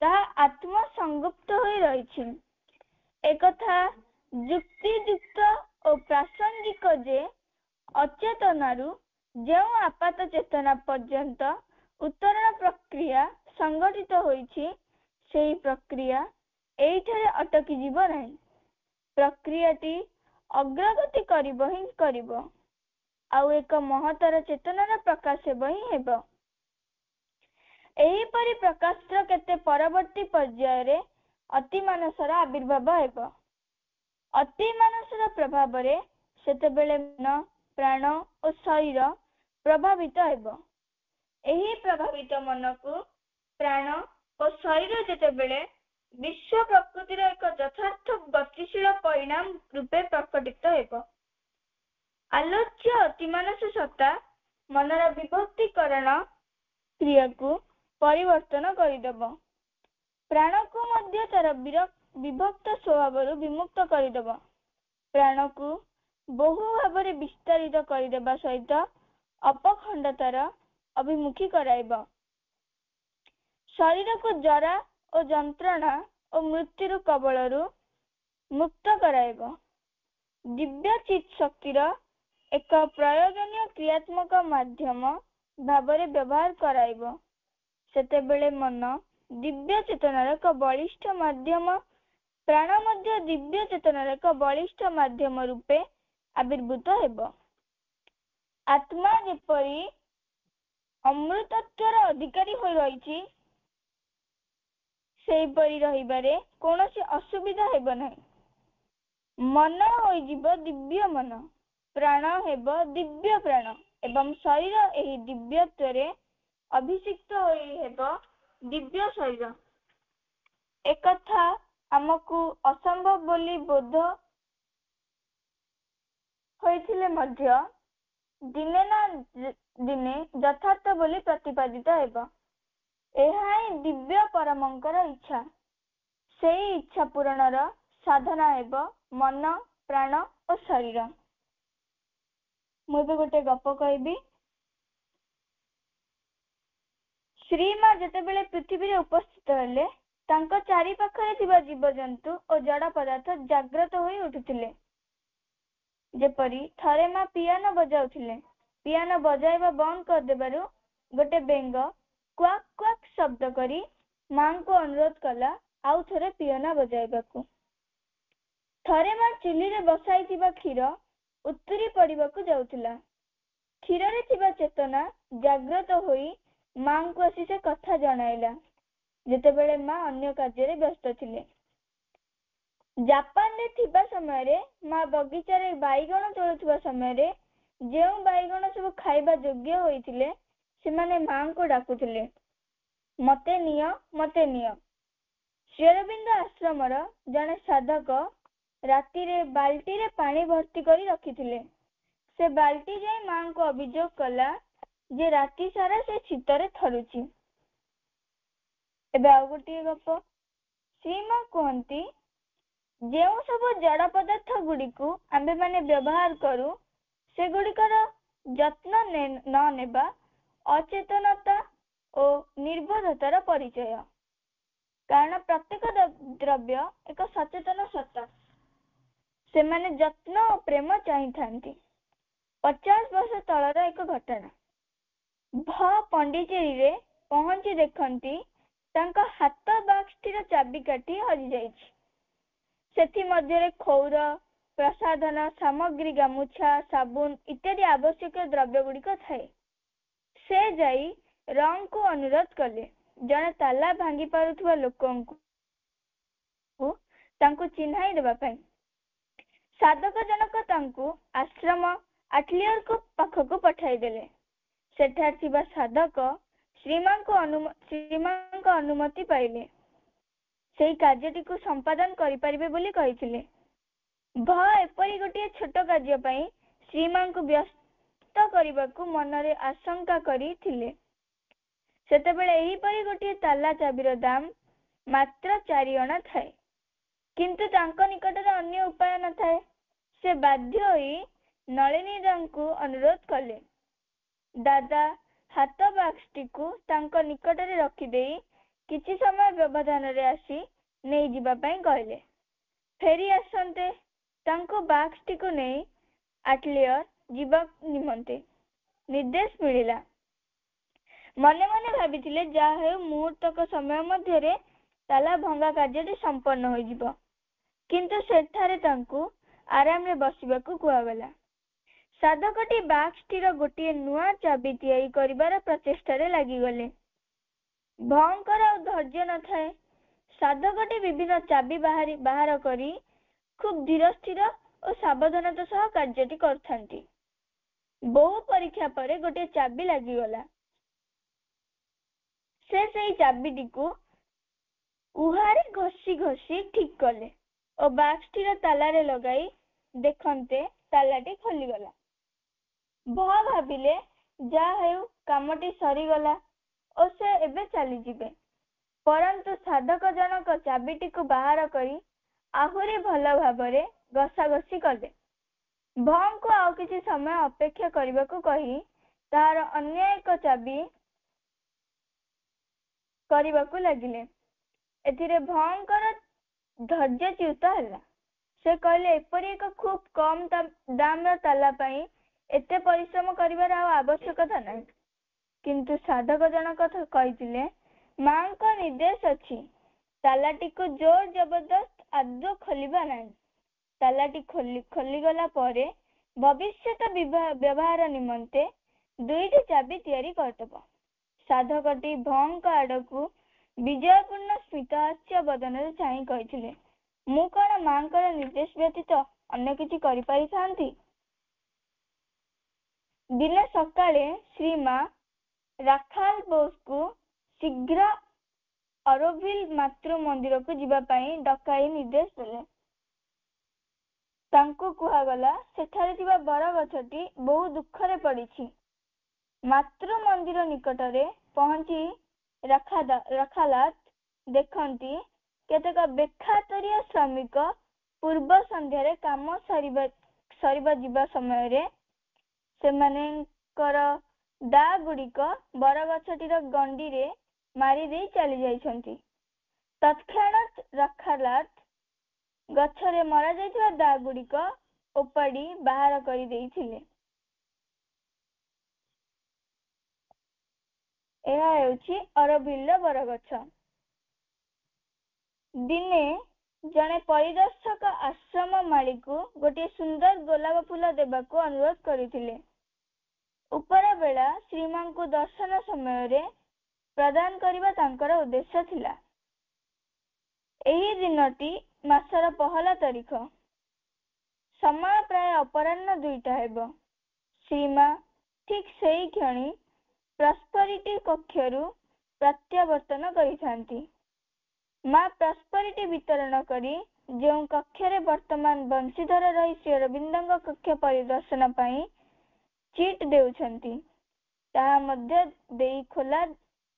ତାହା ଆତ୍ମ ସଂଗୁପ୍ତ ହୋଇ ରହିଛି। ଏକଥା ଯୁକ୍ତିଯୁକ୍ତ ଓ ପ୍ରାସଙ୍ଗିକ ଯେ ଅଚେତନାରୁ ଯେଉଁ ଆପାତ ଚେତନା ପର୍ଯ୍ୟନ୍ତ ଉତ୍ତରଣ ପ୍ରକ୍ରିୟା ସଂଗଠିତ ହୋଇଛି, ସେହି ପ୍ରକ୍ରିୟା ଏଇଠାରେ ଅଟକି ଯିବ ନାହିଁ। ପ୍ରକ୍ରିୟାଟି ଅଗ୍ରଗତି କରିବ ହିଁ କରିବ, ଆଉ ଏକ ମହତ୍ତର ଚେତନାର ପ୍ରକାଶ ହେବ ହିଁ ହେବ। ଏହିପରି ପ୍ରକାଶର କେତେ ପରବର୍ତ୍ତୀ ପର୍ଯ୍ୟାୟରେ ଅତିମାନସର ଆବିର୍ଭାବ ହେବ। ଅତିମାନସର ପ୍ରଭାବରେ ସେତେବେଳେ ମନ, ପ୍ରାଣ ଓ ଶରୀର ପ୍ରଭାବିତ ହେବ। ଏହି ପ୍ରଭାବିତ ମନକୁ ପ୍ରାଣ ଓ ଶରୀର ଯେତେବେଳେ ବିଶ୍ୱ ପ୍ରକୃତିର ଏକ ଯଥାର୍ଥ ଗତିଶୀଳ ପରିଣାମ ରୂପେ ପ୍ରକଟିତ ହେବ, ଆଲୋଚ୍ୟ ଅତିମାନସ ସତ୍ତା ମନର ବିଭକ୍ତିକରଣ କ୍ରିୟାକୁ ପରିବର୍ତ୍ତନ କରିଦେବ। ପ୍ରାଣକୁ ମଧ୍ୟ ତାର ବିଭକ୍ତ ସ୍ୱଭାବରୁ ବିମୁକ୍ତ କରିଦେବ। ପ୍ରାଣକୁ ବହୁ ଭାବରେ ବିସ୍ତାରିତ କରିଦେବା ସହିତ ଅପଖଣ୍ଡତାର ଅଭିମୁଖୀ କରାଇବ। ଶରୀରକୁ ଜରା ଓ ଯନ୍ତ୍ରଣା ଓ ମୃତ୍ୟୁର କବଳରୁ ମୁକ୍ତ କରାଇବ। ଦିବ୍ୟ ଚିତ୍ ଶକ୍ତିର ଏକ ପ୍ରୟୋଜନୀୟ କ୍ରିୟାତ୍ମକ ମାଧ୍ୟମ ଭାବରେ ବ୍ୟବହାର କରାଇବ, ସେତେବେଳେ ମନ ଦିବ୍ୟ ଚେତନାର ଏକ ବଳିଷ୍ଠ ମାଧ୍ୟମ, ପ୍ରାଣ ମଧ୍ୟ ଦିବ୍ୟ ଚେତନାର ଏକ ବଳିଷ୍ଠ ମାଧ୍ୟମ ରୂପେ ଆବିର୍ଭୂତ ହେବ। ଆତ୍ମା ଯେପରି ଅମୃତତ୍ୱର ଅଧିକାରୀ ହୋଇ ରହିଛି, ସେହିପରି ରହିବାରେ କୌଣସି ଅସୁବିଧା ହେବ ନାହିଁ। ମନ ହୋଇଯିବ ଦିବ୍ୟ ମନ, ପ୍ରାଣ ହେବ ଦିବ୍ୟ ପ୍ରାଣ ଏବଂ ଶରୀର ଏହି ଦିବ୍ୟତ୍ୱରେ ଅଭିଷିକ୍ତ ହୋଇ ହେବ ଦିବ୍ୟ ଶରୀର। ଏକଥା ଆମକୁ ଅସମ୍ଭବ ବୋଲି ବୋଧ ହୋଇଥିଲେ ମଧ୍ୟ ଦିନେ ନା ଦିନେ ଯଥାର୍ଥ ବୋଲି ପ୍ରତିପାଦିତ ହେବ। ଏହା ହିଁ ଦିବ୍ୟ ପରମଙ୍କର ଇଚ୍ଛା। ସେହି ଇଚ୍ଛା ପୂରଣର ସାଧନା ହେବ ମନ, ପ୍ରାଣ ଓ ଶରୀର। ମୁଁ ଏବେ ଗୋଟେ ଗପ କହିବି। ଶ୍ରୀମା ଯେତେବେଳେ ପୃଥିବୀରେ ଉପସ୍ଥିତ ହେଲେ, ତାଙ୍କ ଚାରି ପାଖରେ ଥିବା ଜୀବଜନ୍ତୁ ଓ ଜଡ଼ ପଦାର୍ଥ ଜାଗ୍ରତ ହୋଇ ଉଠୁଥିଲେ। ଯେପରି ଥରେ ମା ପିଆନୋ ବଜାଉଥିଲେ, ପିଆନୋ ବଜାଇବା ବନ୍ଦ କରିଦେବାରୁ ଗୋଟେ ବେଙ୍ଗ କ୍ୱାକ୍ କ୍ୱାକ୍ ଶବ୍ଦ କରି ମାଙ୍କୁ ଅନୁରୋଧ କଲା ଆଉ ଥରେ ପିଆନୋ ବଜାଇବାକୁ। ଥରେ ମା ଚୁଲିରେ ବସାଇଥିବା କ୍ଷୀର ଉତୁରି ପଡ଼ିବାକୁ ଯାଉଥିଲା। କ୍ଷୀରରେ ଥିବା ଚେତନା ଜାଗ୍ରତ ହୋଇ ମାଙ୍କୁ ଆସି ସେ କଥା ଜଣାଇଲା, ଯେତେବେଳେ ମା ଅନ୍ୟ କାର୍ଯ୍ୟରେ ବ୍ୟସ୍ତ ଥିଲେ। ଜାପାନରେ ଥିବା ସମୟରେ ମା ବଗିଚାରେ ବାଇଗଣ ତୋଳୁଥିବା ସମୟରେ ଯେଉଁ ବାଇଗଣ ସବୁ ଖାଇବା ଯୋଗ୍ୟ ହୋଇଥିଲେ, ସେମାନେ ମାଙ୍କୁ ଡାକୁଥିଲେ, ମତେ ନିଅ, ମତେ ନିଅ। ଶ୍ରୀ ଅରବିନ୍ଦ ଆଶ୍ରମର ଜଣେ ସାଧକ ରାତିରେ ବାଲ୍ଟିରେ ପାଣି ଭର୍ତ୍ତି କରି ରଖିଥିଲେ। ସେ ବାଲ୍ଟି ଯାଇ ମାଙ୍କୁ ଅଭିଯୋଗ କଲା ଯେ ରାତି ସାରା ସେ ଶୀତରେ ଥରୁଛି। ଏବେ ଆଉ ଗୋଟିଏ ଗପ। ଶ୍ରୀମା କୁହନ୍ତି, ଯେଉଁ ସବୁ ଜଡ଼ ପଦାର୍ଥ ଗୁଡ଼ିକୁ ଆମ୍ଭେମାନେ ବ୍ୟବହାର କରୁ, ସେଗୁଡ଼ିକର ଯତ୍ନ ନ ନେବା ଅଚେତନତା ଓ ନିର୍ବୋଧତାର ପରିଚୟ। କାରଣ ପ୍ରତ୍ୟେକ ଦ୍ରବ୍ୟ ଏକ ସଚେତନ ସତ୍ତା। ସେମାନେ ଯତ୍ନ ଓ ପ୍ରେମ ଚାହିଁଥାନ୍ତି। 50 ବର୍ଷ ତଳର ଏକ ଘଟଣା। ପଣ୍ଡିଚେରୀରେ ପହଞ୍ଚି ଦେଖନ୍ତି ତାଙ୍କ ହାତ ବାକ୍ସଟିର ଚାବିକାଠି ହଜିଯାଇଛି। ସେଥିମଧ୍ୟରେ କ୍ଷୌର, ପ୍ରସାଧନ ସାମଗ୍ରୀ, ଗାମୁଛା, ସାବୁନ ଇତ୍ୟାଦି ଆବଶ୍ୟକୀୟ ଦ୍ରବ୍ୟ ଗୁଡ଼ିକ ଥାଏ। ସେ ଯାଇ ରଙ୍ଗକୁ ଅନୁରୋଧ କଲେ, ଜଣେ ତାଲା ଭାଙ୍ଗି ପାରୁଥିବା ଲୋକଙ୍କୁ ତାଙ୍କୁ ଚିହ୍ନାଇ ଦେବା ପାଇଁ। ସାଧକ ଜଣକ ତାଙ୍କୁ ଆଶ୍ରମ ଆଟଲିୟର ପାଖକୁ ପଠାଇଦେଲେ। ସେଠାରେ ଥିବା ସାଧକ ଶ୍ରୀମାଙ୍କ ଅନୁମତି ପାଇଲେ ସେହି କାର୍ଯ୍ୟଟିକୁ ସମ୍ପାଦନ କରିପାରିବେ ବୋଲି କହିଥିଲେ। ଏପରି ଗୋଟିଏ ଛୋଟ କାର୍ଯ୍ୟ ପାଇଁ ଶ୍ରୀମାଙ୍କୁ ବ୍ୟସ୍ତ କରିବାକୁ ମନରେ ଆଶଙ୍କା କରିଥିଲେ। ସେତେବେଳେ ଏହିପରି ଗୋଟିଏ ତାଲା ଚାବିର ଦାମ ମାତ୍ର 4 ଅଣା ଥାଏ। କିନ୍ତୁ ତାଙ୍କ ନିକଟରେ ଅନ୍ୟ ଉପାୟ ନଥାଏ। ସେ ବାଧ୍ୟ ହୋଇ ନଳିନୀଦାଙ୍କୁ ଅନୁରୋଧ କଲେ, ଦାଦା ହାତ ବାକ୍ସଟିକୁ ତାଙ୍କ ନିକଟରେ ରଖିଦେଇ କିଛି ସମୟ ବ୍ୟବଧାନରେ ଆସି ନେଇଯିବା ପାଇଁ କହିଲେ। ଫେରି ଆସନ୍ତେ ତାଙ୍କୁ ବାକ୍ସଟିକୁ ନେଇ ଆଟଲିୟର ଯିବା ନିମନ୍ତେ ନିର୍ଦ୍ଦେଶ ମିଳିଲା। ମନେ ମନେ ଭାବିଥିଲେ, ଯାହା ହେଉ ମୁହୂର୍ତ୍ତକ ସମୟ ମଧ୍ୟରେ ତାଲା ଭଙ୍ଗା କାର୍ଯ୍ୟଟି ସମ୍ପନ୍ନ ହୋଇଯିବ। କିନ୍ତୁ ସେଠାରେ ତାଙ୍କୁ ଆରାମରେ ବସିବାକୁ କୁହାଗଲା। ସାଧକଟି ବାକ୍ସଟିର ଗୋଟିଏ ନୂଆ ଚାବି ତିଆରି କରିବାର ପ୍ରଚେଷ୍ଟାରେ ଲାଗିଗଲେ। ଭୟଙ୍କର ଆଉ ଧୈର୍ଯ୍ୟ ନଥାଏ। ସାଧକଟି ବିଭିନ୍ନ ଚାବି ବାହାର କରି ଖୁବ୍ ଧୀର ସ୍ଥିର ଓ ସାବଧାନତା ସହ କାର୍ଯ୍ୟଟି କରୁଥାନ୍ତି। ବହୁ ପରୀକ୍ଷା ପରେ ଗୋଟିଏ ଚାବି ଲାଗିଗଲା। ସେ ସେଇ ଚାବିଟିକୁ ଉହାରେ ଘଷି ଘଷି ଠିକ୍ କଲେ ଓ ବାକ୍ସଟିର ତାଲାରେ ଲଗାଇ ଦେଖନ୍ତେ ତାଲାଟି ଖୋଲିଗଲା। ଭାବିଲେ, ଯାହା ହେଉ କାମଟି ସରିଗଲା ଓ ସେ ଏବେ ଚାଲିଯିବେ। ପରନ୍ତୁ ସାଧକ ଜଣକ ଚାବିଟିକୁ ବାହାର କରି ଆହୁରି ଭଲ ଭାବରେ ଘଷାଘଷି କଲେ। ଭଙ୍କୁ ଆଉ କିଛି ସମୟ ଅପେକ୍ଷା କରିବାକୁ କହି ତାହାର ଅନ୍ୟ ଏକ ଚାବି କରିବାକୁ ଲାଗିଲେ। ଏଥିରେ ଭଙ୍କର ଧୈର୍ଯ୍ୟଚ୍ୟୁତ ହେଲା। ସେ କହିଲେ, ଏପରି ଏକ ଖୁବ୍ କମ୍ ଦାମର ତାଲା ପାଇଁ ଏତେ ପରିଶ୍ରମ କରିବାର ଆଉ ଆବଶ୍ୟକତା ନାହିଁ। କିନ୍ତୁ ସାଧକ ଜଣକ କହିଥିଲେ, ମାଙ୍କ ନିର୍ଦ୍ଦେଶ ଅଛି, ତାଲାଟିକୁ ଜୋର ଜବରଦସ୍ତ ଆଦୌ ଖୋଲିବା ନାହିଁ। ତାଲାଟି ଖୋଲିଗଲା ପରେ ଭବିଷ୍ୟତ ବ୍ୟବହାର ନିମନ୍ତେ 2ଟି ଚାବି ତିଆରି କରିଦେବ। ସାଧକଟି ଭଙ୍କ ଆଡକୁ ବିଜୟପୂର୍ଣ୍ଣ ସ୍ମିତ ହାସ୍ୟ ବଦନରେ ଚାହିଁ କହିଥିଲେ, ମୁଁ କଣ ମାଙ୍କର ନିର୍ଦ୍ଦେଶ ବ୍ୟତୀତ ଅନ୍ୟ କିଛି କରିପାରିଥାନ୍ତି? ଦିନେ ସକାଳେ ଶ୍ରୀମା ରାଖାଲ ବୋସକୁ ଶୀଘ୍ର ଅରୋଭିଲ ମାତୃ ମନ୍ଦିରକୁ ଯିବା ପାଇଁ ଡକାଇ ନିର୍ଦ୍ଦେଶ ଦେଲେ। ତାଙ୍କୁ କୁହାଗଲା, ସେଠାରେ ଥିବା ବର ଗଛଟି ବହୁ ଦୁଃଖରେ ପଡିଛି। ମାତୃ ମନ୍ଦିର ନିକଟରେ ପହଞ୍ଚି ରଖାଲାତ ଦେଖନ୍ତି କେତେକ ବେଖାତରିଆ ଶ୍ରମିକ ପୂର୍ବ ସନ୍ଧ୍ୟାରେ କାମ ସରିବା ଯିବା ସମୟରେ ସେମାନଙ୍କର ଦା ଗୁଡିକ ବରଗଛଟିର ଗଣ୍ଡିରେ ମାରିଦେଇ ଚାଲି ଯାଇଛନ୍ତି। ତତ୍କ୍ଷଣାତ୍ ରଖାଲାତ ଗଛରେ ମରାଯାଇଥିବା ଦା ଗୁଡିକ ଓପାଡ଼ି ବାହାର କରି ଦେଇଥିଲେ। ଏହା ହେଉଛି ଅରବିଲ୍ର ବରଗଛ। ଦିନେ ଜଣେ ପରିଦର୍ଶକ ଆଶ୍ରମ ମାଳିକୁ ଗୋଟିଏ ସୁନ୍ଦର ଗୋଲାପ ଫୁଲ ଦେବାକୁ ଅନୁରୋଧ କରିଥିଲେ। ଉପର ବେଳା ଶ୍ରୀମାଙ୍କୁ ଦର୍ଶନ ସମୟରେ ପ୍ରଦାନ କରିବା ତାଙ୍କର ଉଦ୍ଦେଶ୍ୟ ଥିଲା। ଏହି ଦିନଟି ମାସର ପହଲା ତାରିଖ। ସମୟ ପ୍ରାୟ ଅପରାହ୍ନ 2ଟା ହେବ। ଶ୍ରୀମା ଠିକ୍ ସେଇ କ୍ଷଣି ପ୍ରସ୍ପରିଟି କକ୍ଷରୁ ପ୍ରତ୍ୟାବର୍ତ୍ତନ କରିଥାନ୍ତି। ମା ପ୍ରସ୍ପରିଟି ବିତରଣ କରି ଯେଉଁ କକ୍ଷରେ ବର୍ତ୍ତମାନ ବଂଶୀଧର ରହି ଶ୍ରୀ ଅରବିନ୍ଦଙ୍କ କକ୍ଷ ପରିଦର୍ଶନ ପାଇଁ ଚିଟ୍ ଦେଉଛନ୍ତି, ତାହା ମଧ୍ୟ ଦେଇ ଖୋଲା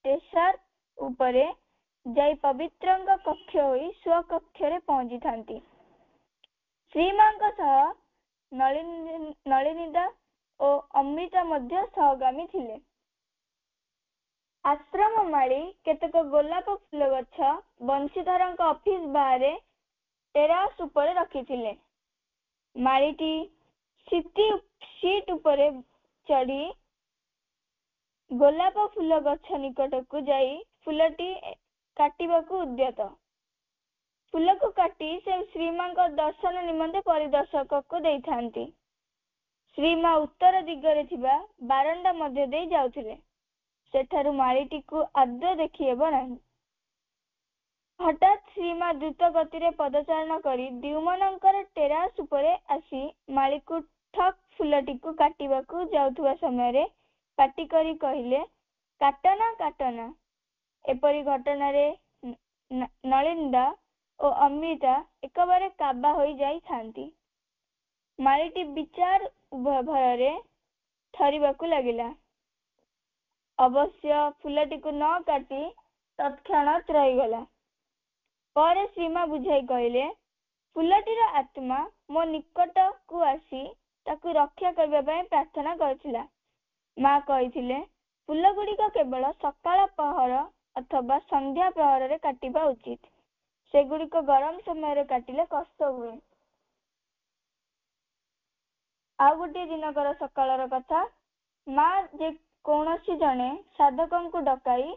ଟେସାର ଉପରେ ଯାଇ ପବିତ୍ରଙ୍କ କକ୍ଷ ହୋଇ ସ୍ୱକକ୍ଷରେ ପହଞ୍ଚିଥାନ୍ତି। ଶ୍ରୀମାଙ୍କ ସହ ନଳିନୀଦା ଓ ଅମୃତା ମଧ୍ୟ ସହଗାମୀ ଥିଲେ। ଆଶ୍ରମ ମାଳି କେତେକ ଗୋଲାପ ଫୁଲ ଗଛ ବଂଶୀଧରଙ୍କ ଅଫିସ ବାହାରେ ଟେରାସ ଉପରେ ରଖିଥିଲେ। ମାଳିଟି ସିଟ୍ ଉପରେ ଚଢି ଗୋଲାପ ଫୁଲ ଗଛ ନିକଟକୁ ଯାଇ ଫୁଲଟି କାଟିବାକୁ ଉଦ୍ୟତ। ଫୁଲକୁ କାଟି ସେ ଶ୍ରୀମାଙ୍କ ଦର୍ଶନ ନିମନ୍ତେ ପରିଦର୍ଶକକୁ ଦେଇଥାନ୍ତି। ଶ୍ରୀମା ଉତ୍ତର ଦିଗରେ ଥିବା ବାରଣ୍ଡା ମଧ୍ୟ ଦେଇ ଯାଉଥିଲେ। ସେଠାରୁ ମାଳିଟିକୁ ଆଦୌ ଦେଖିହେବ ନାହିଁ। ହଠାତ୍ ଶ୍ରୀମା ଦ୍ରୁତ ଗତିରେ ପଦଚାରଣ କରି ଦ୍ୟୁମାନଙ୍କର ଟେରାସ ଉପରେ ଆସି ମାଳିକୁ ଠକ୍ ଫୁଲଟିକୁ କାଟିବାକୁ ଯାଉଥିବା ସମୟରେ ପାଟି କରି କହିଲେ, କାଟନା କାଟନା। ଏପରି ଘଟଣାରେ ନଳିନୀଦା ଓ ଅମୃତା ଏକବାରେ କାବା ହୋଇ ଯାଇଥାନ୍ତି। ମାଳିଟି ବିଚାର ଭୟରେ ଥରିବାକୁ ଲାଗିଲା। ଅବଶ୍ୟ ଫୁଲଟିକୁ ନ କାଟି ତତ୍କ୍ଷଣାତ୍ ରହିଗଲା। ପରେ ଶ୍ରୀମା ବୁଝାଇ କହିଲେ, ଫୁଲଟିର ଆତ୍ମା ମୋ ନିକଟକୁ ଆସି ତାକୁ ରକ୍ଷା କରିବା ପାଇଁ ପ୍ରାର୍ଥନା କରିଥିଲା। ମା କହିଥିଲେ, ଫୁଲଗୁଡିକ କେବଳ ସକାଳ ପ୍ରହର ଅଥବା ସନ୍ଧ୍ୟା ପ୍ରହରରେ କାଟିବା ଉଚିତ। ସେଗୁଡିକ ଗରମ ସମୟରେ କାଟିଲେ କଷ୍ଟ ହୁଏ। ଆଉ ଗୋଟିଏ ଦିନକର ସକାଳର କଥା। ମା ଯେ କୌଣସି ଜଣେ ସାଧକଙ୍କୁ ଡକାଇ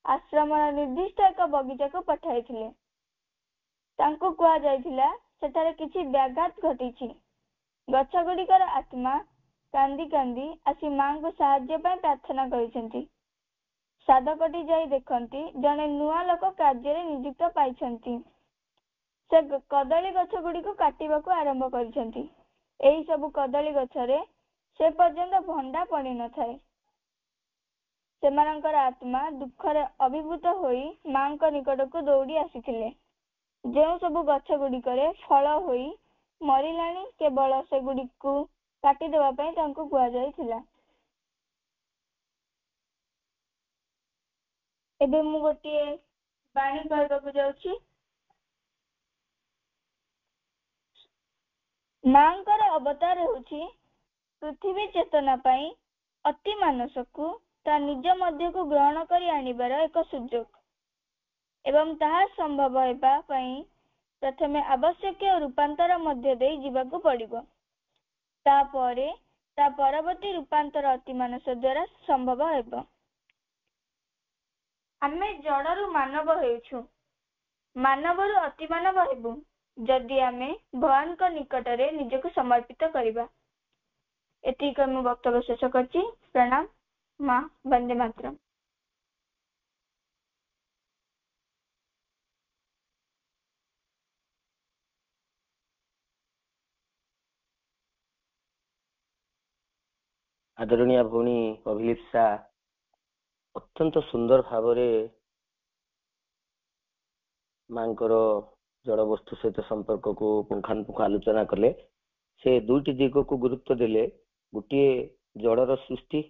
ଆଶ୍ରମର ନିର୍ଦ୍ଦିଷ୍ଟ ଏକ ବଗିଚାକୁ ପଠାଇଥିଲେ। ତାଙ୍କୁ କୁହାଯାଇଥିଲା, ସେଠାରେ କିଛି ବ୍ୟାଘାତ ଘଟିଛି। ଗଛଗୁଡିକର ଆତ୍ମା କାନ୍ଦି କାନ୍ଦି ଆସି ମାଙ୍କୁ ସାହାଯ୍ୟ ପାଇଁ ପ୍ରାର୍ଥନା କରିଛନ୍ତି। ସାଧକଟି ଯାଇ ଦେଖନ୍ତି, ଜଣେ ନୂଆ ଲୋକ କାର୍ଯ୍ୟରେ ନିଯୁକ୍ତ ପାଇଛନ୍ତି। ସେ କଦଳୀ ଗଛ ଗୁଡିକୁ କାଟିବାକୁ ଆରମ୍ଭ କରିଛନ୍ତି। ଏହି ସବୁ କଦଳୀ ଗଛରେ ସେ ପର୍ଯ୍ୟନ୍ତ ଭଣ୍ଡା ପଡିନଥାଏ। ସେମାନଙ୍କର ଆତ୍ମା ଦୁଃଖରେ ଅଭିଭୂତ ହୋଇ ମାଙ୍କ ନିକଟକୁ ଦୌଡ଼ି ଆସିଥିଲେ। ଯେଉଁ ସବୁ ଗଛ ଗୁଡିକରେ ଫଳ ହୋଇ ମରିଲାଣି, କେବଳ ସେଗୁଡିକୁ କାଟିଦେବା ପାଇଁ ତାଙ୍କୁ କୁହାଯାଇଥିଲା। ଏବେ ମୁଁ ଗୋଟିଏ ବାଣୀ କହିବାକୁ ଯାଉଛି। ମାଙ୍କର ଅବତାର ହେଉଛି ପୃଥିବୀ ଚେତନା ପାଇଁ ଅତି ମାନସକୁ ତା ନିଜ ମଧ୍ୟକୁ ଗ୍ରହଣ କରି ଆଣିବାର ଏକ ସୁଯୋଗ ଏବଂ ତାହା ସମ୍ଭବ ହେବା ପାଇଁ ପ୍ରଥମେ ଆବଶ୍ୟକୀୟ ରୂପାନ୍ତର ମଧ୍ୟ ଦେଇ ଯିବାକୁ ପଡିବ। ତାପରେ ତା ପରବର୍ତ୍ତୀ ରୂପାନ୍ତର ଅତିମାନସ ଦ୍ୱାରା ସମ୍ଭବ ହେବ। ଆମେ ଜଡ଼ରୁ ମାନବ ହେଉଛୁ, ମାନବରୁ ଅତିମାନବ ହେବୁ ଯଦି ଆମେ ଭଗବାନଙ୍କ ନିକଟରେ ନିଜକୁ ସମର୍ପିତ କରିବା। ଏତିକି ମୁଁ ବକ୍ତବ୍ୟ ଶେଷ କରିଛି। ପ୍ରଣାମ। ମା ବନ୍ଦେ ମାତରମ୍। आदरणीय भौणी अभिलिप्सा अत्यंत सुंदर भावरे मांकर जड़ वस्तु सहित संपर्क को पुंखानुपुंख आलोचना कले। से दुईटी दिग को गुरुत्व देले। गोटे जड़र सृष्टि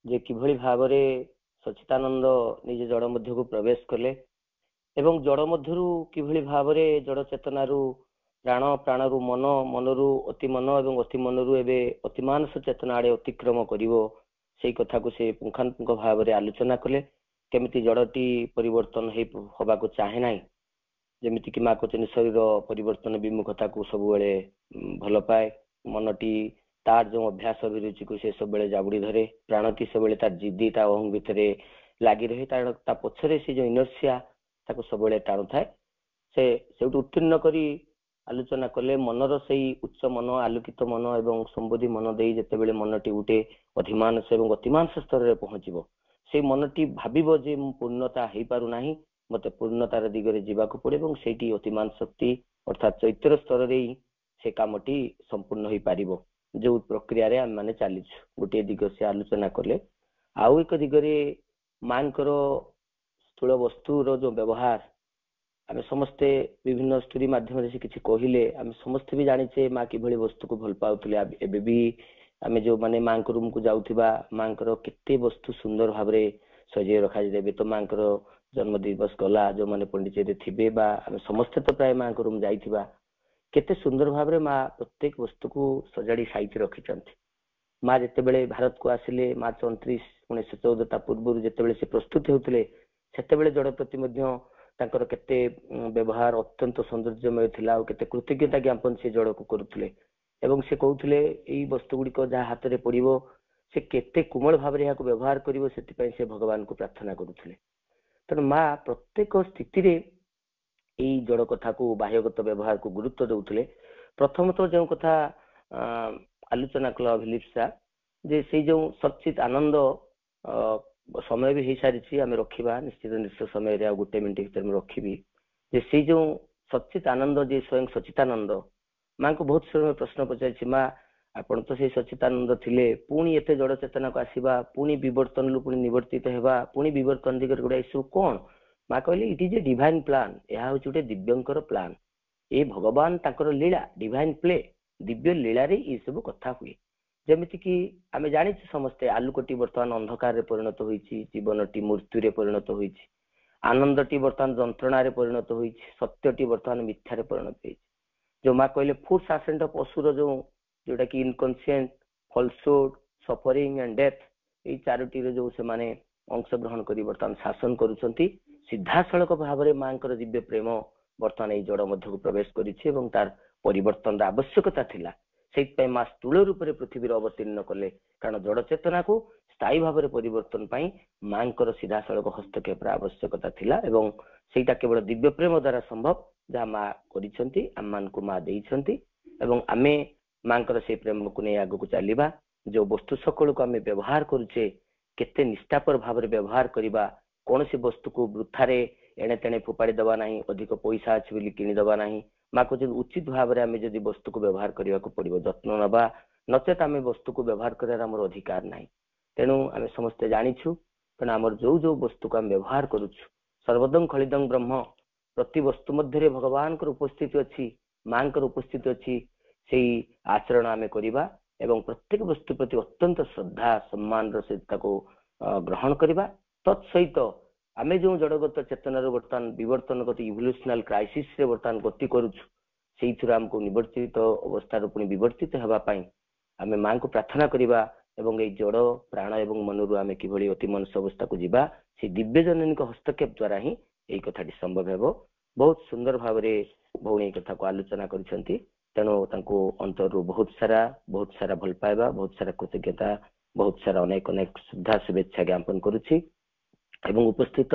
जे किभली भावरे सच्चिदानंद निज जड़ मध्य को प्रवेश कले एवं जड़ मध्यरु किभली भावरे जड़ चेतनारू प्राण प्राणरू मन मनरू अति मन एवं अति मनरू एबे अतिमानस चेतना आड़े अतिक्रम करिवो सेई कथा को से पुंखानुपुंख भावरे आलोचना कले। केमिति जड़टी परिवर्तन होबा को चाहे नाही, जेमिति कि माकोचनी शरीर परिवर्तन विमुखता को सब बेले भल पाए, मनटी तार जो अभ्यास अभिरुचि को से सब बेले जाबुड़ी धरे, प्राणटी सब बेले तार जिद्दी ता अहं भितरे लागी रहे, ता पछरे से जो इनर्सिया ताको सब बेले टाणु थाए। से सेउटु उत्तीर्ण करी आलोचना कले मनर सेई उच्च मन आलोकित मन एवं संबोधि मन देई जेते बेले मनटी उठे अधिमानस एवं अतिमानस स्तर रे पहुंचीबो, से मनटी भाबिबो जे मु पूर्णता हेई पारु नाही, मते पूर्णतार दिगरे जीवाको पड़े एवं सेठी अतिमान शक्ति अर्थात चैत्र स्तर रे से कामटी संपूर्ण होई पारिबो। जो प्रक्रिया रे हम माने चालिछु गोटे दिग से आलोचना कले। आउ एक दिगरे मानकर स्थूल वस्तुर जो व्यवहार आमे समस्ते विभिन्न स्टोरी माध्यम से किछि कहिले आमे समस्ते भी जानिछे माँ किभली वस्तु को भल पाउथिले। एबे भी आमे जो माने मांकर रूम को जाउथिबा मांकर केते वस्तु सुंदर भाबरे सजे रखा जेबे। तो मांकर जन्म दिवस गला जो माने पंडिचेरे थिबे बा आमे समस्ते तो प्राय मांकर रूम जाइथिबा, केते सुंदर भाबरे माँ प्रत्येक वस्तु को सजाड़ी साइति रखिचंती। माँ जेते बेले भारत को आसिले मार्च 29, 1914 ता पूर्व जेते बेले से प्रस्तुत होउथिले सेते बेले जड़ प्रति मध्य तांकर केते व्यवहार अत्यंत सौंदर्यमय थिला, केते कृतज्ञता ज्ञापन से जड़ को करुथिले एवं से कहउथिले एई वस्तु गुडी को जा हाथ रे पड़िबो से केते कोमल भाबरे या को व्यवहार करिवो सेति पई से भगवान को प्रार्थना करुथिले। तन माँ प्रत्येक स्थिति रे एई जड़ कथा को बाह्यगत व्यवहार को गुरुत्व देउथिले। प्रथम तो जो कथा आलोचना कला अभिलिप्सा जे से जो सच्चित आनंद समय भी हो सारी आम रखा निश्चित निश्चित समय रे गोटे मिनिट भीतर मैं रखी जे से जो सच्चित आनंद जे स्वयं सच्चिदानंद माँ को बहुत समय प्रश्न पचार माँ आपण तो से सच्चिदानंद थिले पुणी एते जड़ चेतना को आसीबा पुणी विवर्तन लु पुणी निवर्तित हेबा पुणी विवर्तन दिगरे गोटे सब कौन माँ कहले it is a divine plan. यह हूँ गोटे दिव्यंकर प्लान। ए भगवान तांकर लीला डिवाइन प्ले दिव्य लीला रे ये सब कथा हुए। जेमिति कि आमे जानि समस्ते आलुकटी वर्तमान अंधकार रे परिणत होईछि, जीवनटी मृत्यु रे परिणत होईछि, आनंदटी वर्तमान जंत्रणा रे परिणत होईछि, सत्यटी वर्तमान मिथ्या रे परिणत होईछि। जो माँ कहले फुड सासेंट ऑफ असुर जोटा कि inconscient falsehood suffering and death ए चारोटी रे जो से माने अंश ग्रहण करी वर्तमान शासन करूछंती सीधासळक भाबरे मांकर दिव्य प्रेम वर्तमान ए जड़ मध्य को प्रवेश करिछि एवं तार परिवर्तन आवश्यकता थिला। से माँ स्थूल रूप से पृथ्वी अवतीर्ण कले कारण जड़ चेतना को स्थायी भाव में परिवर्तन पाई मांकर सीधा सड़क हस्तक्षेप आवश्यकता थिला एवं सेटा केवल दिव्य प्रेम द्वारा संभव जहाँ माँ करिसेंती आम मान को माँ देइसेंती एवं आमे मांकर से प्रेम को नहीं आगु को चलिबा। जो वस्तु सकल को आमे व्यवहार करूचे केते निष्ठापर भाव में व्यवहार करबा, कौन सी वस्तु को वृथारे एणे तेणे फोपाड़ी दबा नहीं, अधिक पैसा अच्छी बोली किनी दबा नहीं। माँ को उचित भाव में आम जदि वस्तु को व्यवहार करने को पड़ो जत्न नवा नचेत आम वस्तु को व्यवहार कर अधिकार ना। तेणु आम समस्ते जानिछु तेणु आम जो जो वस्तु को आम व्यवहार करुछु सर्वदं खलिदं ब्रह्म प्रति वस्तु मध्य भगवान उपस्थिति अच्छी माँ उपस्थिति अच्छी से आचरण आम करवा एवं प्रत्येक वस्तु प्रति अत्यंत श्रद्धा सम्मान सहित ग्रहण करवा। तत्सहित आम जो जड़गत चेतनार बर्तमान विवर्तनगत इवोल्यूशनल क्राइसिस रे बर्तमान गति करुछु से आमको निवर्तित अवस्था पुणी विवर्तित होगापाई आम माँ को प्रार्थना करवा एवं ये जड़ प्राण एवं मनरु आम किभली अति मनुष्य अवस्था को जीवा से दिव्य जननी हस्तक्षेप द्वारा ही यही कथाटी संभव हेबो। बहुत सुंदर भाव में भौणी कथा को आलोचना करिसेंती। ତେଣୁ ତାଙ୍କୁ ଅନ୍ତରରୁ ବହୁତ ସାରା ଭଲ ପାଇବା, ବହୁତ ସାରା କୃତଜ୍ଞତା, ବହୁତ ସାରା ଅନେକ ଶ୍ରଦ୍ଧା ଶୁଭେଚ୍ଛା ଜ୍ଞାପନ କରୁଛି ଏବଂ ଉପସ୍ଥିତ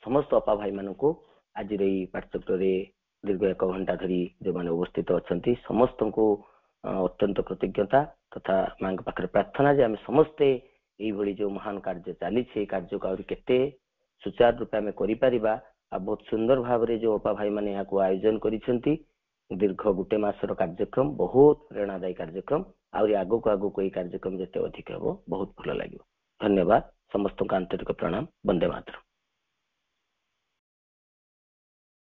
ସମସ୍ତ ଅପା ଭାଇ ମାନଙ୍କୁ ଆଜିର ଏଇ ପାଠଚକ୍ରରେ ଦୀର୍ଘ 1 ଘଣ୍ଟା ଧରି ଯେଉଁମାନେ ଉପସ୍ଥିତ ଅଛନ୍ତି ସମସ୍ତଙ୍କୁ ଅତ୍ୟନ୍ତ କୃତଜ୍ଞତା ତଥା ମାଙ୍କ ପାଖରେ ପ୍ରାର୍ଥନା ଯେ ଆମେ ସମସ୍ତେ ଏଇଭଳି ଯୋଉ ମହାନ କାର୍ଯ୍ୟ ଚାଲିଛି ଏଇ କାର୍ଯ୍ୟକୁ ଆହୁରି କେତେ ସୁଚାରୁ ରୂପେ ଆମେ କରିପାରିବା ଆଉ ବହୁତ ସୁନ୍ଦର ଭାବରେ ଯୋଉ ଅପା ଭାଇ ମାନେ ଏହାକୁ ଆୟୋଜନ କରିଛନ୍ତି ଦୀର୍ଘ 1 ମାସର କାର୍ଯ୍ୟକ୍ରମ ବହୁତ ପ୍ରେରଣାଦାୟୀ କାର୍ଯ୍ୟକ୍ରମ ଆହୁରି ଆଗକୁ ଏଇ କାର୍ଯ୍ୟକ୍ରମ ଯେତେ ଅଧିକ ହେବ ବହୁତ ଭଲ ଲାଗିବ। ଧନ୍ୟବାଦ। ସମସ୍ତଙ୍କୁ ଆନ୍ତରିକ ପ୍ରଣାମ। ବନ୍ଦେ ମାତରମ୍।